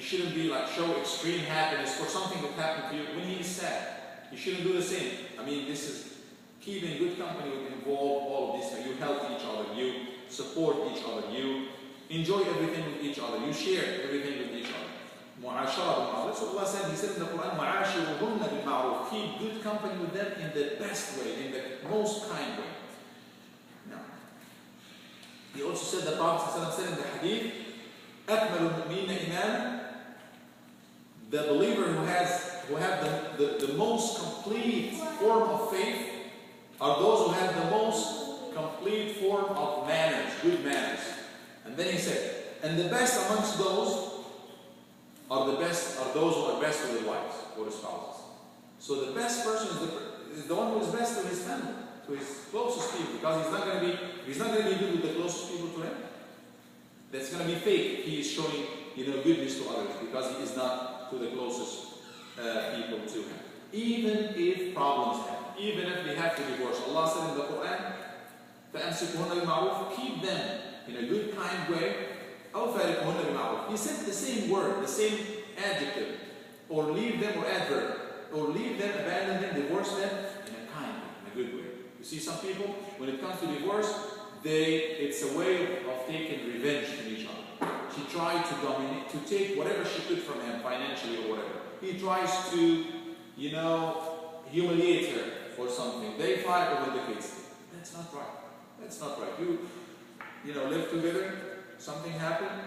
shouldn't be like show extreme happiness for something that happened to you when he is sad. You shouldn't do the same. I mean, this is keeping good company would involve all of this. You help each other, you support each other, you enjoy everything with each other, you share everything with each other. Mu'ashara bil-ma'ruf. That's what Allah said. He said in the Quran, "Mu'ashiruhunna bil-ma'ruf." Keep good company with them in the best way, in the most kind way. Now, he also said, the Prophet said in the Hadith, أكمل المؤمنين إيمانا. The believer who have the most complete form of faith are those who have the most complete form of manners, good manners. And then he said, and the best amongst those are those who are best with their wives or their spouses. So the best person is the one who is best to his family, to his closest people, because he's not going to be good with the closest people to him. That's going to be fake if he is showing, you know, goodness to others, because he is not to the closest people to him. Even if problems happen, even if they have to divorce. Allah said in the Quran, فَأَمْسِكُهُنَّ بِالْمَعْرُوفِ. Keep them in a good, kind way. أَوْ فَارِقُهُنَّ بِالْمَعْرُوفِ. He said the same word, the same adjective, or leave them, or adverb, or leave them, abandon them, divorce them in a kind way, in a good way. You see, some people, when it comes to divorce, it's a way of taking revenge from each other. She tried to dominate, to take whatever she could from him, financially or whatever. He tries to, you know, humiliate her for something. They fight over the kids. That's not right. That's not right. You know, live together, something happened,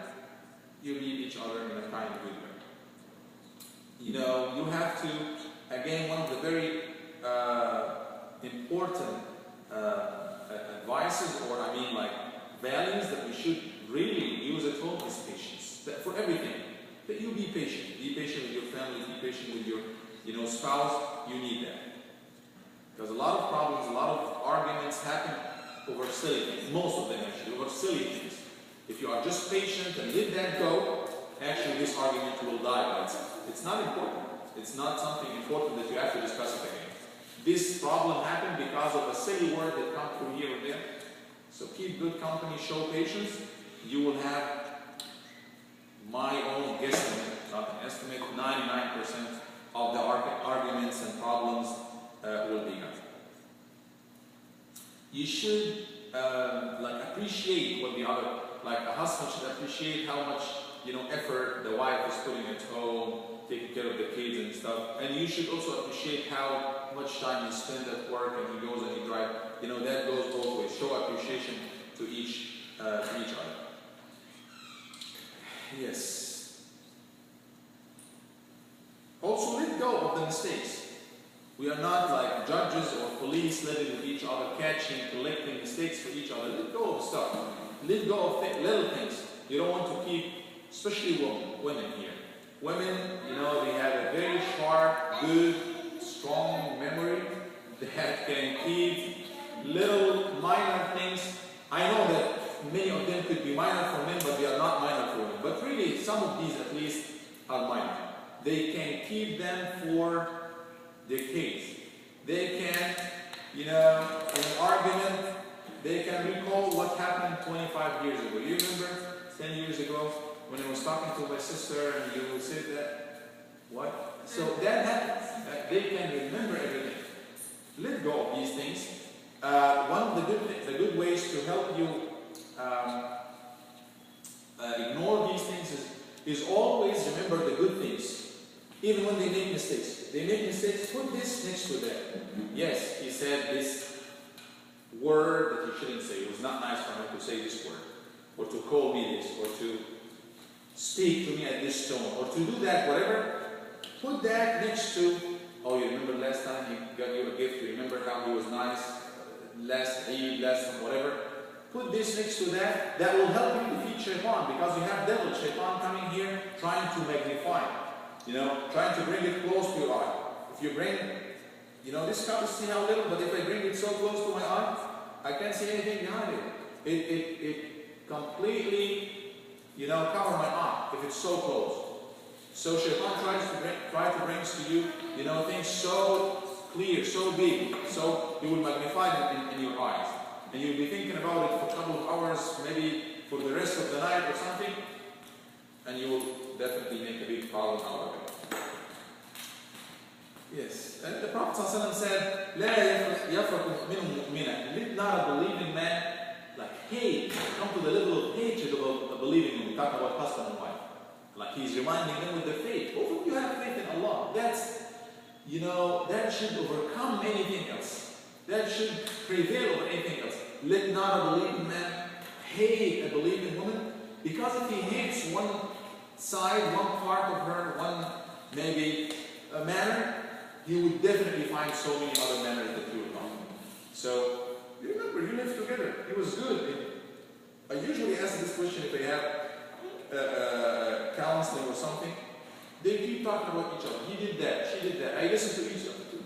you leave each other in a kind of good way. You know, you have to, again, one of the very important advices, or I mean like values that we should really use at home is patience. That for everything, that you be patient. Be patient with your family, be patient with your, you know, spouse. You need that. Because a lot of problems, a lot of arguments happen over silly things. Most of them actually, over silly things. If you are just patient and let that go, actually this argument will die by itself. It's not important. It's not something important that you have to discuss it again. This problem happened because of a silly word that comes through here and there. So keep good company, show patience. You will have, my own guesstimate, not an estimate, 99% of the arguments and problems will be gone. You should like appreciate what the other, like a husband should appreciate how much, you know, effort the wife is putting at home, taking care of the kids and stuff. And you should also appreciate how much time you spend at work, and he goes and he drives. You know, that goes both ways. Show appreciation to each other. Yes. Also, let go of the mistakes. We are not like judges or police living with each other, catching, collecting mistakes for each other. Let go of stuff. Let go of little things. You don't want to keep, especially women here. Women, you know, they have a very sharp, good, strong memory that can keep little minor things. I know that many of them could be minor for men, but they are not minor for women. But really, some of these at least are minor. They can keep them for decades. They can, you know, in an argument, they can recall what happened 25 years ago. You remember 10 years ago when I was talking to my sister and you said that? What? So that happens. They can remember everything. Let go of these things. One of the good ways to help you ignore these things is always remember the good things. Even when they make mistakes. They make mistakes, put this next to that. Yes, he said this word that he shouldn't say. It was not nice for him to say this word. Or to call me this. Or to speak to me at this tone. Or to do that, whatever. Put that next to, oh, you remember last time he got you a gift. You remember how he was nice. Last Eid, last time, whatever. Put this next to that. That will help you defeat Shaitan. Because you have devil, Shaitan coming here trying to magnify. You know, trying to bring it close to your eye. If you bring, you know, this cup, see how little, but if I bring it so close to my eye, I can't see anything behind it. It completely, you know, cover my eye if it's so close. So Shaitan tries to bring to you, you know, things so clear, so big, so you will magnify them in your eyes. And you'll be thinking about it for a couple of hours, maybe for the rest of the night or something, and you will definitely make a big problem out of it. Yes. And the Prophet ﷺ said, لا يفرق مؤمن مؤمنا. Let not a believing man like hate, come to the level of hatred of a believing man. We talk about husband and wife. Like he's reminding them with the faith. Both of you have faith in Allah. That's, you know, that should overcome anything else. That should prevail over anything else. Let not a believing man hate a believing woman, because if he hates one side, one part of her, one maybe a manner, he would definitely find so many other manners that he would not. So, you remember, you lived together. It was good. I usually ask this question if I have counseling or something. They keep talking about each other. He did that, she did that. I listen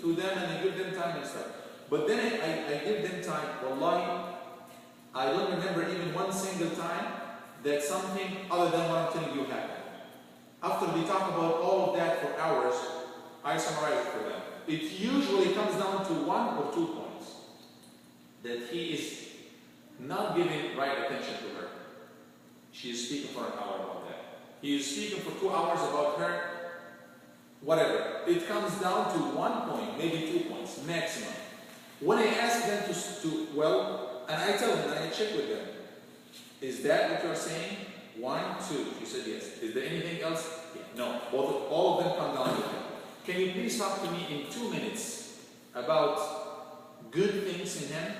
to them and I give them time and stuff. But then I give them time. Wallahi, I don't remember even one single time that something other than what I'm telling you happened. After we talk about all of that for hours, I summarize it for them. It usually comes down to 1 or 2 points. That he is not giving right attention to her. She is speaking for an hour about that. He is speaking for 2 hours about her, whatever. It comes down to 1 point, maybe 2 points, maximum. When I ask them and I tell them, and I check with them, is that what you're saying? 1, 2. She said yes. Is there anything else? Yeah. No. All of them come down to that. Can you please talk to me in 2 minutes about good things in him?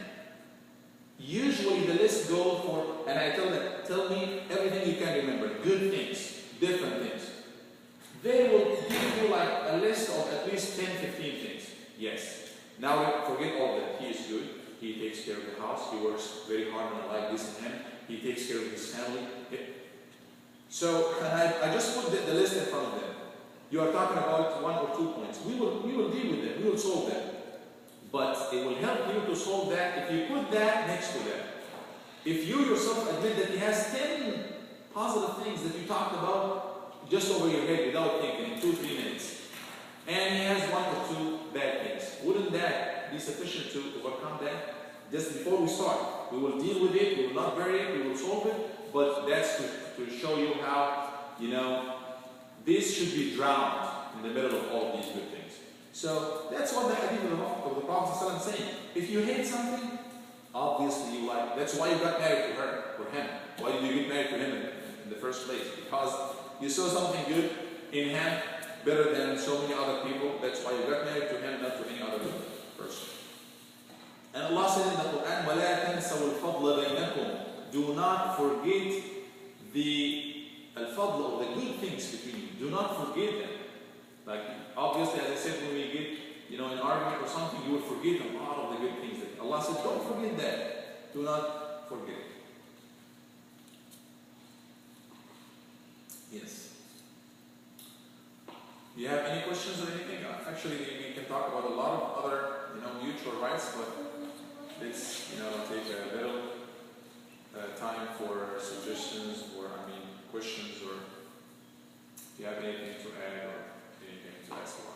Usually the list goes for, and I tell them, tell me everything you can remember, good things, different things. They will give you like a list of at least 10, 15 things. Yes. Now forget all that. He is good. He takes care of the house. He works very hard and I like this and him. He takes care of his family. So I just put the list in front of them. You are talking about 1 or 2 points. We will deal with them. We will solve them. But it will help you to solve that if you put that next to that. If you yourself admit that he has 10 positive things that you talked about just over your head without thinking in 2-3 minutes, and he has 1 or 2 bad things, wouldn't that be sufficient to overcome that? Just before we start, we will deal with it, we will not bury it, we will solve it, but that's to show you how, this should be drowned in the middle of all of these good things. So that's what the hadith of the Prophet is saying. If you hate something, obviously you like. That's why you got married to her or him. Why did you get married to him in the first place? Because you saw something good in him better than so many other people. That's why you got married to him, not to any other person. And Allah said in the Quran, وَلَا تَنْسَوُا الْفَضْلَ بَيْنَكُمْ. Do not forget the al-fadl, or the good things between you. Do not forget them. Like, obviously, as I said, when we get, in an argument or something, you will forget a lot of the good things that Allah said, don't forget that. Do not forget. Yes. Do you have any questions or anything? Actually, we can talk about a lot of other, mutual rights, but let's, take a little time for suggestions or, questions, or if you have anything to add or anything to ask about.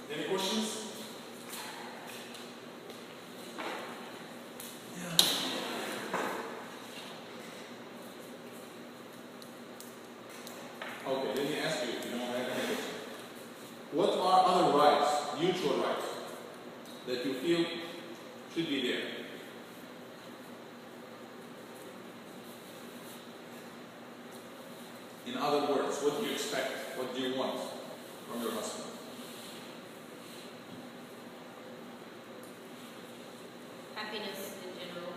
Any questions? Yeah. Okay, let me ask you if you don't have any questions. What are other rights, mutual rights, that you feel should be there? In other words, what do you expect? What do you want from your husband? Happiness in general.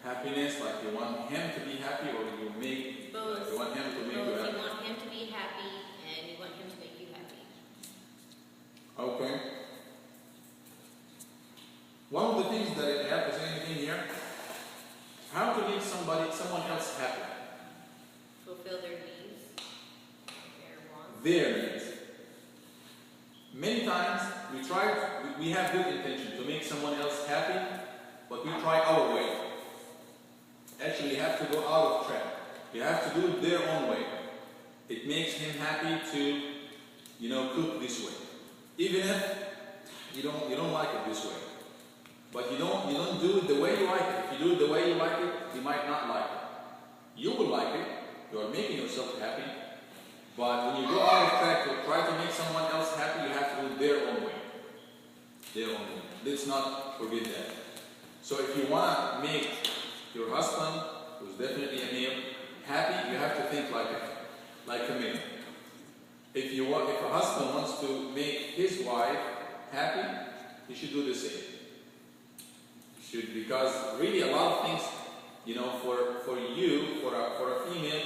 Happiness, like you want him to be happy, or you make both. You want him to make both. you happy? You want him to be happy, and you want him to make you happy. Okay. One of the things that I have is anything here. How to make someone else happy? Fulfill their needs, their wants. Their needs. Many times we have good intention to make someone else happy, but we try our way. Actually, you have to go out of track. You have to do it their own way. It makes him happy to, cook this way, even if you don't like it this way. But you don't do it the way you like it. If you do it the way you like it, you might not like it. You will like it. You are making yourself happy. But when you go out of track to try to make someone else happy, you have to do it their own way. Their own way. Let's not forget that. So if you want to make your husband, who's definitely a male, happy, you have to think like a male. If a husband wants to make his wife happy, he should do the same. Because really a lot of things, for a female,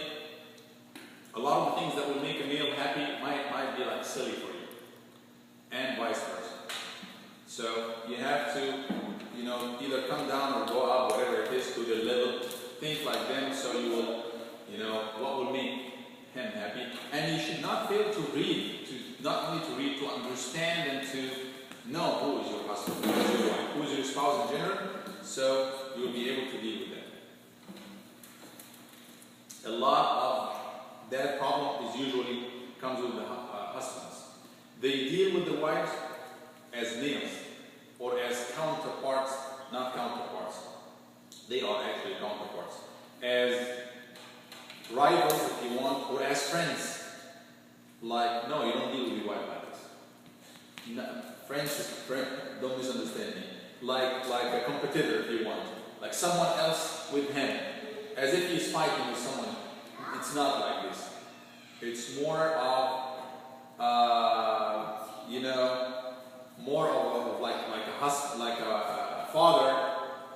a lot of the things that will make a male happy might be like silly for you, and vice versa. So you have to, either come down or go up, whatever it is, to their level. Think like them, so you will, what will make him happy. And you should not fail to read, not only to read, to understand and to know who is your husband, who is your wife, who is your spouse in general, so you will be able to deal with that. A lot of that problem is usually comes with the husbands. They deal with the wives as males or as counterparts, not counterparts. They are actually counterparts. As rivals, if you want, or as friends. Like, no, you don't deal with your wife like this. No, friends is friend, don't misunderstand me. Like a competitor, if you want. Like someone else with him. As if he's fighting with someone. It's not like this. It's more of, more of like a husband, like a father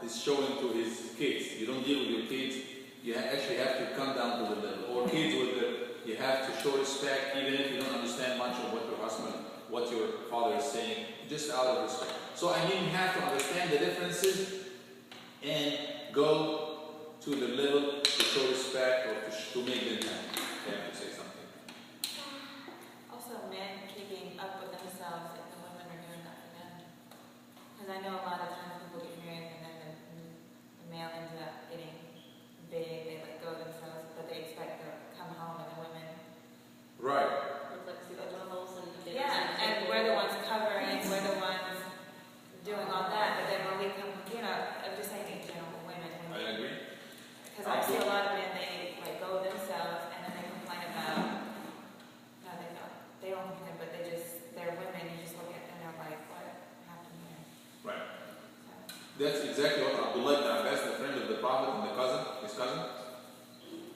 is showing to his kids. You don't deal with your kids. You actually have to come down to the level. Or kids you have to show respect, even if you don't understand much of what your husband, what your father is saying, just out of respect. So I mean, you have to understand the differences and go to the level to show respect or to make them happy. They have to say something. Also, men keeping up with themselves if the women are doing that for them. Because I know a lot of times people get married and then the male ends up getting big, they let go of themselves, but they expect to come home and the women. Right. Reflects the levels and the Yeah, and we're the ones covering, we're the ones doing all that, but then when we come, I'm just saying in general, women. I agree. Because I see a lot of men, they let go of themselves and then they complain about, no, they don't complain, but they're women, you just look at them and they're like, what happened here? Right. So, That's exactly what Abdullah ibn Abbas, the friend of the Prophet and his cousin,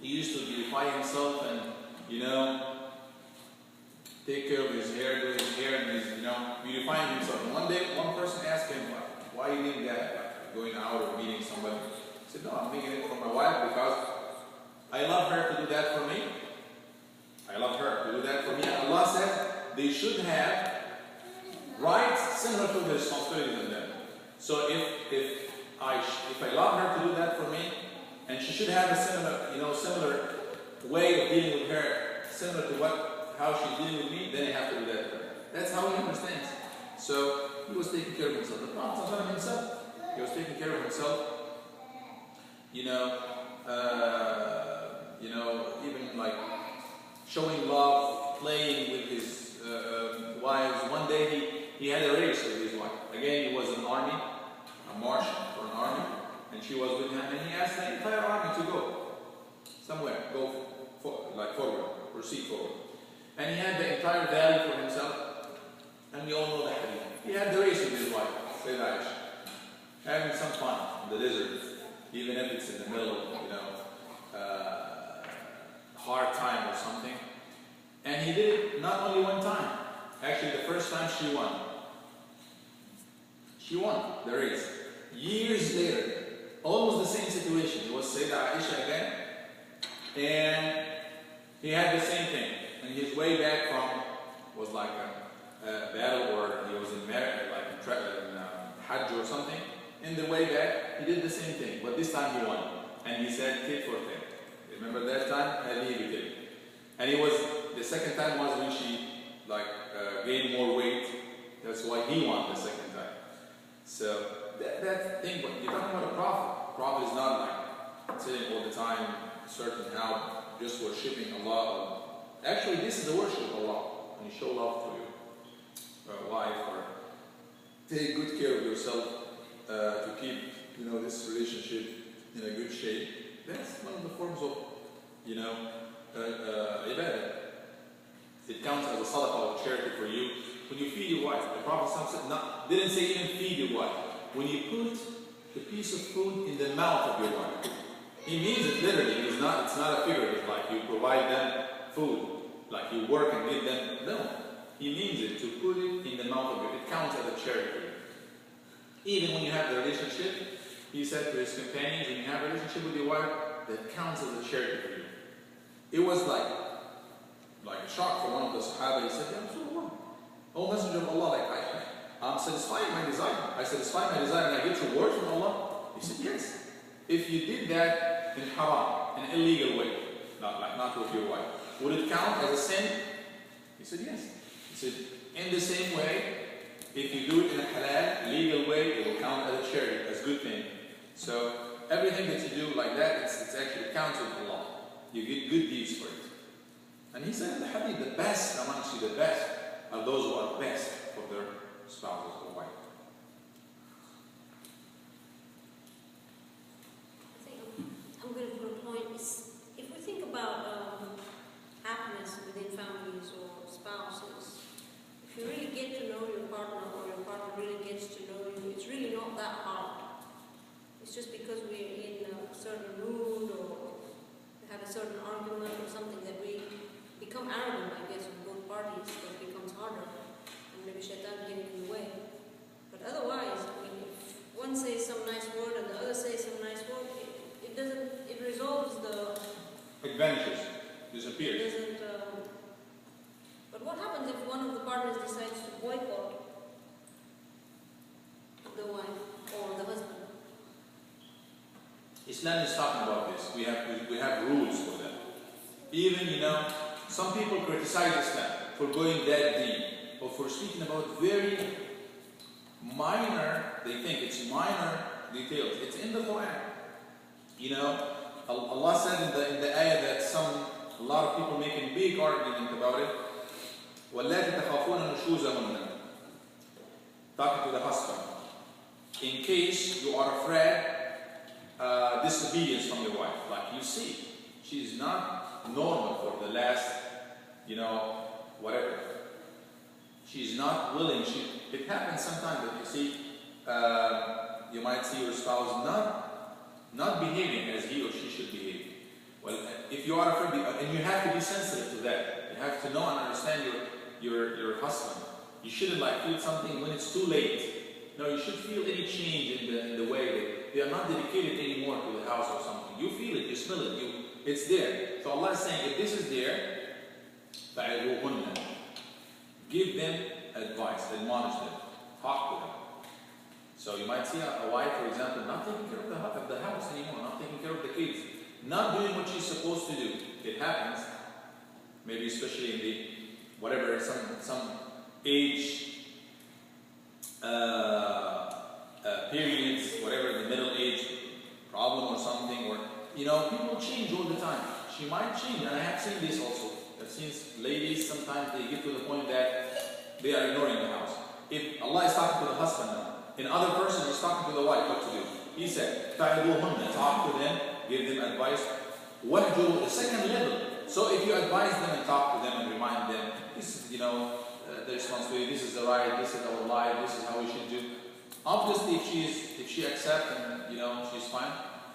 he used to beautify himself and, take care of his hair, do his hair, and he's, beautifying himself. And one day, one person asked him, why are you doing that? Like, going out or meeting somebody? He said, no, I'm making it for my wife because I love her to do that for me. I love her to do that for me. And Allah said they should have rights similar to the responsibilities of them. So if I love her to do that for me, and she should have a similar way of dealing with her, similar to how she's dealing with me, then I have to do that for her. That's how he understands. So he was taking care of himself. The Prophet himself, he was taking care of himself. Even like showing love, playing with his wives. One day he had a race with his wife. Again, he was in an army, a march for an army, and she was with him. And he asked the entire army to go somewhere, forward, proceed forward. And he had the entire valley for himself. And we all know that he had the race with his wife, Sayyidah Aisha, having some fun in the desert, even if it's in the middle of, hard time or something. And he did it not only one time. Actually, the first time she won. She won the race. Years later, almost the same situation. It was Sayyidah Aisha again, and he had the same thing. And his way back from was like a battle, or he was in Hajj or something. In the way back, he did the same thing, but this time he won. And he said, tit for tat. Remember that time? And the second time was when she gained more weight. That's why he won the second time. So that thing, but you're talking about a prophet. A prophet is not like sitting all the time, certain how, just worshipping Allah. Actually, this is the worship of Allah. When you show love to your wife, or take good care of yourself to keep this relationship in a good shape. That's one of the forms of ibadah. It counts as a sadaqah or charity for you. When you feed your wife, the Prophet didn't say even feed your wife. When you put the piece of food in the mouth of your wife, he means it literally. It's not a figurative, like you provide them food, like you work and give them. No, he means it to put it in the mouth of your wife. It counts as a charity for you. Even when you have the relationship, he said to his companions, when you have a relationship with your wife, that counts as a charity for you. It was like a shock for one of the Sahaba. He said, Ya Rasulullah, O Messenger of Allah, I'm satisfying my desire. I satisfy my desire and I get reward from Allah. He said, yes. If you did that in haram, in an illegal way, not with your wife, would it count as a sin? He said, yes. He said, in the same way, if you do it in a halal, legal way, it will count as a charity, as a good thing. So everything that you do like that, it's actually counts with Allah. You get good deeds for it. And he said in the hadith, the best amongst you, the best, are those who are best for their spouses or wife. I think I'm going to put a point. If we think about happiness within families or spouses, if you really get to know your partner or your partner really gets to know you, it's really not that hard. It's just because we're in a certain mood or we had a certain argument or something that we become arrogant, I guess, on both parties, that becomes harder. And maybe shaitan getting in the way. But otherwise, I mean, if one says some nice word and the other says some nice word, it resolves the... It vanishes, It disappears. doesn't... but what happens if one of the partners decides to boycott the wife or the husband? Islam is talking about this. We have rules for that. Even, some people criticize Islam for going that deep or for speaking about very minor, they think it's minor details. It's in the Quran. Allah said in the ayah that a lot of people make a big argument about it. وَاللَّاتِ تَخَافُونَ نُشُوزَهُنَّ, talking to the husband. In case you are afraid disobedience from your wife, like you see, she's not normal for the last, whatever. She's not willing. It happens sometimes that you see, you might see your spouse not behaving as he or she should behave. Well, if you are afraid, and you have to be sensitive to that. You have to know and understand your husband. You shouldn't feel something when it's too late. No, you should feel any change in the way that they are not dedicated anymore to the house or something. You feel it, you smell it, it's there. So Allah is saying, if this is there, فَعِلُوهُنَّ, give them advice, admonish them, talk to them. So you might see a wife, for example, not taking care of the house anymore, not taking care of the kids, not doing what she's supposed to do. It happens, maybe especially in the whatever, some age periods, whatever, the middle age problem or something, or people change all the time. She might change, and I have seen this also. I've seen ladies sometimes they get to the point that they are ignoring the house. If Allah is talking to the husband now, and other person is talking to the wife, what to do? He said, "Ta'idhuhunna," talk to them, give them advice. Wahjuru, the second level. So if you advise them and talk to them and remind them, this is the responsibility, this is the right, this is our life, this is how we should do. Obviously, if she accepts and she's fine,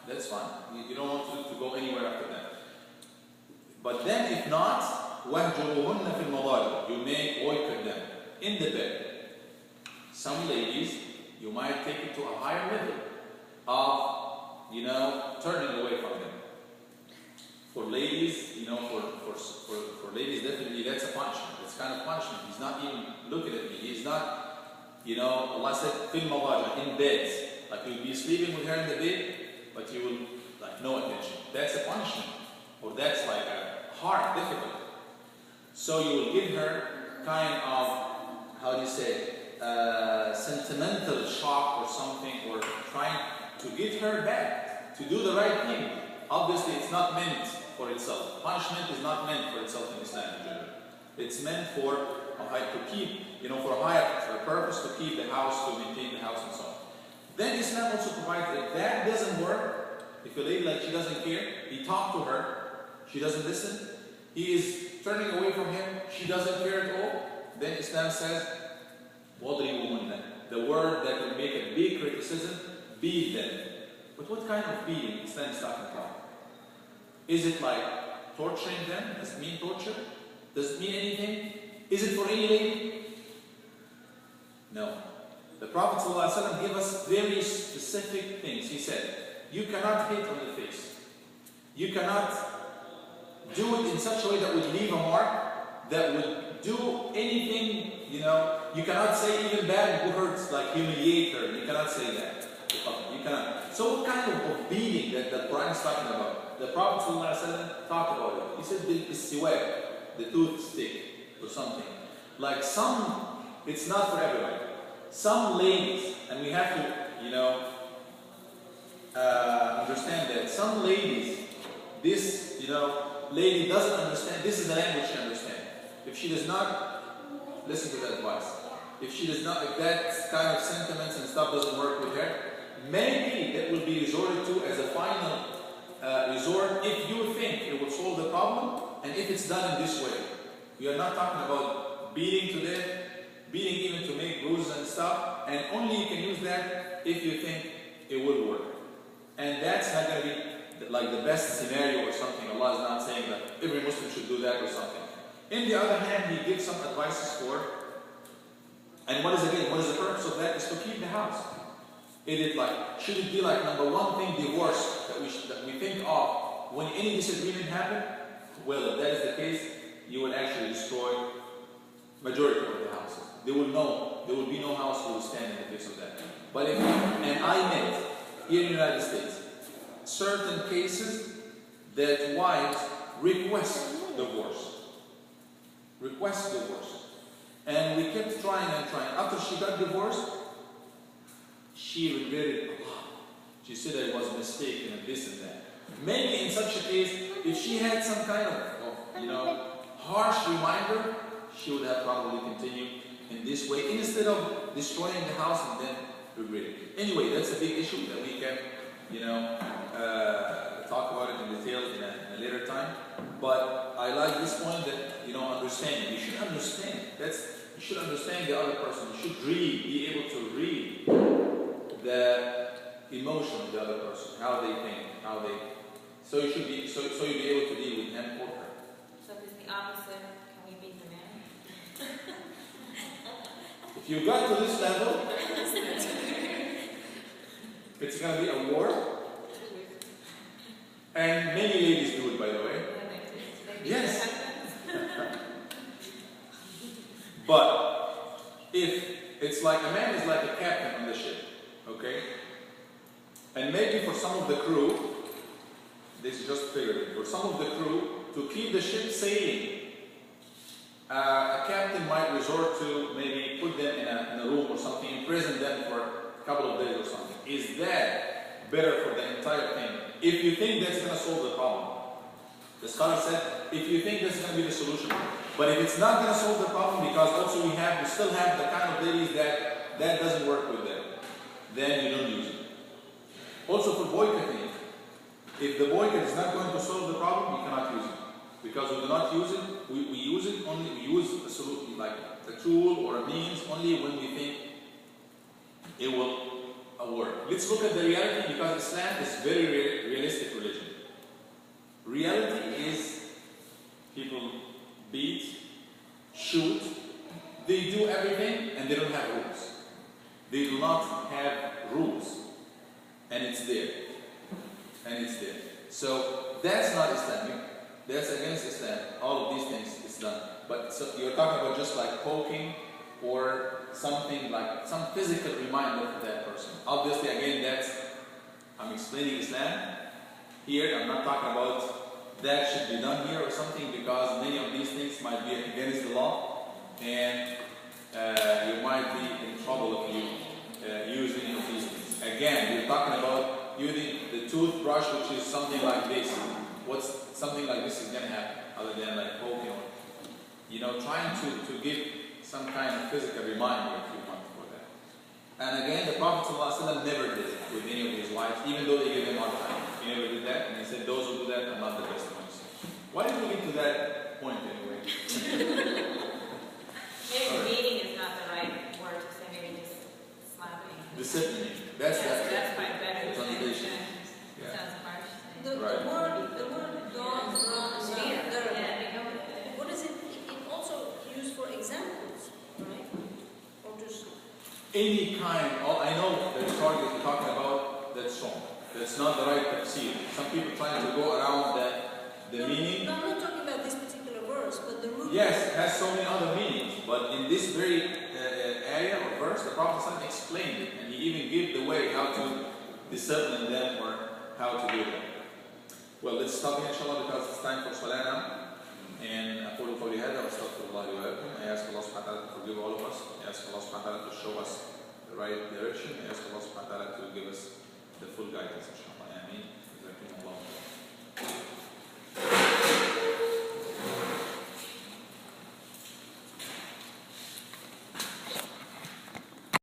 that's fine. You don't want to go anywhere after that. But then, if not, وَهْجُرُهُنَّ فِي الْمَضَاجِعِ, you may boycott them in the bed. Some ladies, you might take it to a higher level of turning away from them. For ladies, for ladies, definitely that's a punishment. It's kind of punishment. He's not even looking at me. He's not, Allah said, fil madaja, in bed. Like you'll be sleeping with her in the bed, but you will, no attention. That's a punishment. Or that's a hard, difficult. So you will give her kind of, sentimental shock or something, or trying to get her back, to do the right thing. Obviously, it's not meant for itself. Punishment is not meant for itself in Islam in general. It's meant for to keep, for a higher purpose, to keep the house, to maintain the house and so on. Then Islam also provides that if that doesn't work, if a lady she doesn't care, he talked to her, she doesn't listen, he is turning away from him, she doesn't care at all, then Islam says, وَضْرِبُهُنَّ, the word that will make a big criticism, beat them. But what kind of beating Islam is talking about? Is it torturing them? Does it mean torture? Does it mean anything? Is it for any lady? No. The Prophet ﷺ gave us very specific things. He said, you cannot hit on the face. You cannot do it in such a way that would leave a mark, that would do anything, you cannot say even bad who hurts, humiliate her. You cannot say that. You cannot. So what kind of beating that the Quran is talking about? The Prophet ﷺ talked about it. He said the toothstick or something. It's not for everybody. Some ladies, and we have to, understand that some ladies, this, lady doesn't understand, this is the language she understands. If she does not listen to that advice, if that kind of sentiments and stuff doesn't work with her, maybe that will be resorted to as a final resort if you think it will solve the problem, and if it's done in this way. We are not talking about beating to death, beating even to make bruises and stuff, and only you can use that if you think it will work. And that's not going to be like the best scenario or something. Allah is not saying that every Muslim should do that or something. In the other hand, He gives some advices for, and what is the purpose of that? Is to keep the house. Should it be like number one thing, divorce, that we think of when any disagreement happen? Well, if that is the case, you would actually destroy majority of the houses. There will be no house that will stand in the face of that. But and I met here in the United States certain cases that wives request divorce. And we kept trying and trying. After she got divorced, she regretted a lot. She said it was a mistake and this and that. Maybe in such a case, if she had some kind of harsh reminder, she would have probably continued in this way instead of destroying the house and then regretting. Anyway, that's a big issue that we can, talk about it in detail in a later time. But I like this point that, understanding. You should understand. You should understand the other person. You should be able to read the emotion of the other person, how they think, so you'll be able to deal with him or her. So if it's the opposite, can we beat the man? If you got to this level, it's going to be a war. And many ladies do it, by the way. Yes. But if it's like a man is like a captain on the ship, okay? And maybe for some of the crew, this is just figurative, for some of the crew, to keep the ship sailing, a captain might resort to maybe put them in a room or something, imprison them for a couple of days or something. Is that better for the entire thing? If you think that's going to solve the problem. The scholar said, if you think that's going to be the solution. But if it's not going to solve the problem, because also we still have the kind of ladies that doesn't work with them, then you don't use it. Also for boycotting, if the boycott is not going to solve the problem, you cannot use it. Because we do not use it, we use it only, we use a solution, like a tool or a means only when we think it will work. Let's look at the reality, because Islam is very realistic religion. Reality is people beat, shoot, they do everything and they don't have rules. They do not have rules. And it's there. So that's not Islamic. That's against Islam. All of these things is done. But so you're talking about just like poking or something like some physical reminder for that person. Obviously, again, I'm explaining Islam. Here, I'm not talking about that should be done here or something, because many of these things might be against the law, and you might be in trouble if you use any of these things. Again, we're talking about using the toothbrush, which is something like this. What's something like this is going to happen, other than like poking or, trying to give some kind of physical reminder if you want for that. And again, the Prophet ﷺ never did it with any of his wives, even though they gave him hard time. He never did that, and he said, those who do that are not the best ones. Why did we get to that point anyway? Maybe beating is not the right word to say, maybe just slapping. Disciplining. That's quite better. translation. It sounds harsh. The word dog, what is it? It also used for examples, right? Or just Any kind, I know the story that you're talking about, that's wrong. That's not the right tafsir. Some people trying to go around the meaning. No, I'm not talking about this particular verse, but the root. Yes, it has so many other meanings, but in this very area or verse, the Prophet ﷺ explained it, and he even gave the way how to discipline them or how to do that. Well, let's stop here, inshallah, because it's time for Salah now. And أقول قولي هذا وأستغفر الله لي ولكم. I ask Allah subhanahu wa ta'ala to forgive all of us. I ask Allah subhanahu wa ta'ala to show us the right direction. I ask Allah subhanahu wa ta'ala to give us the full guidance, inshallah. Ameen.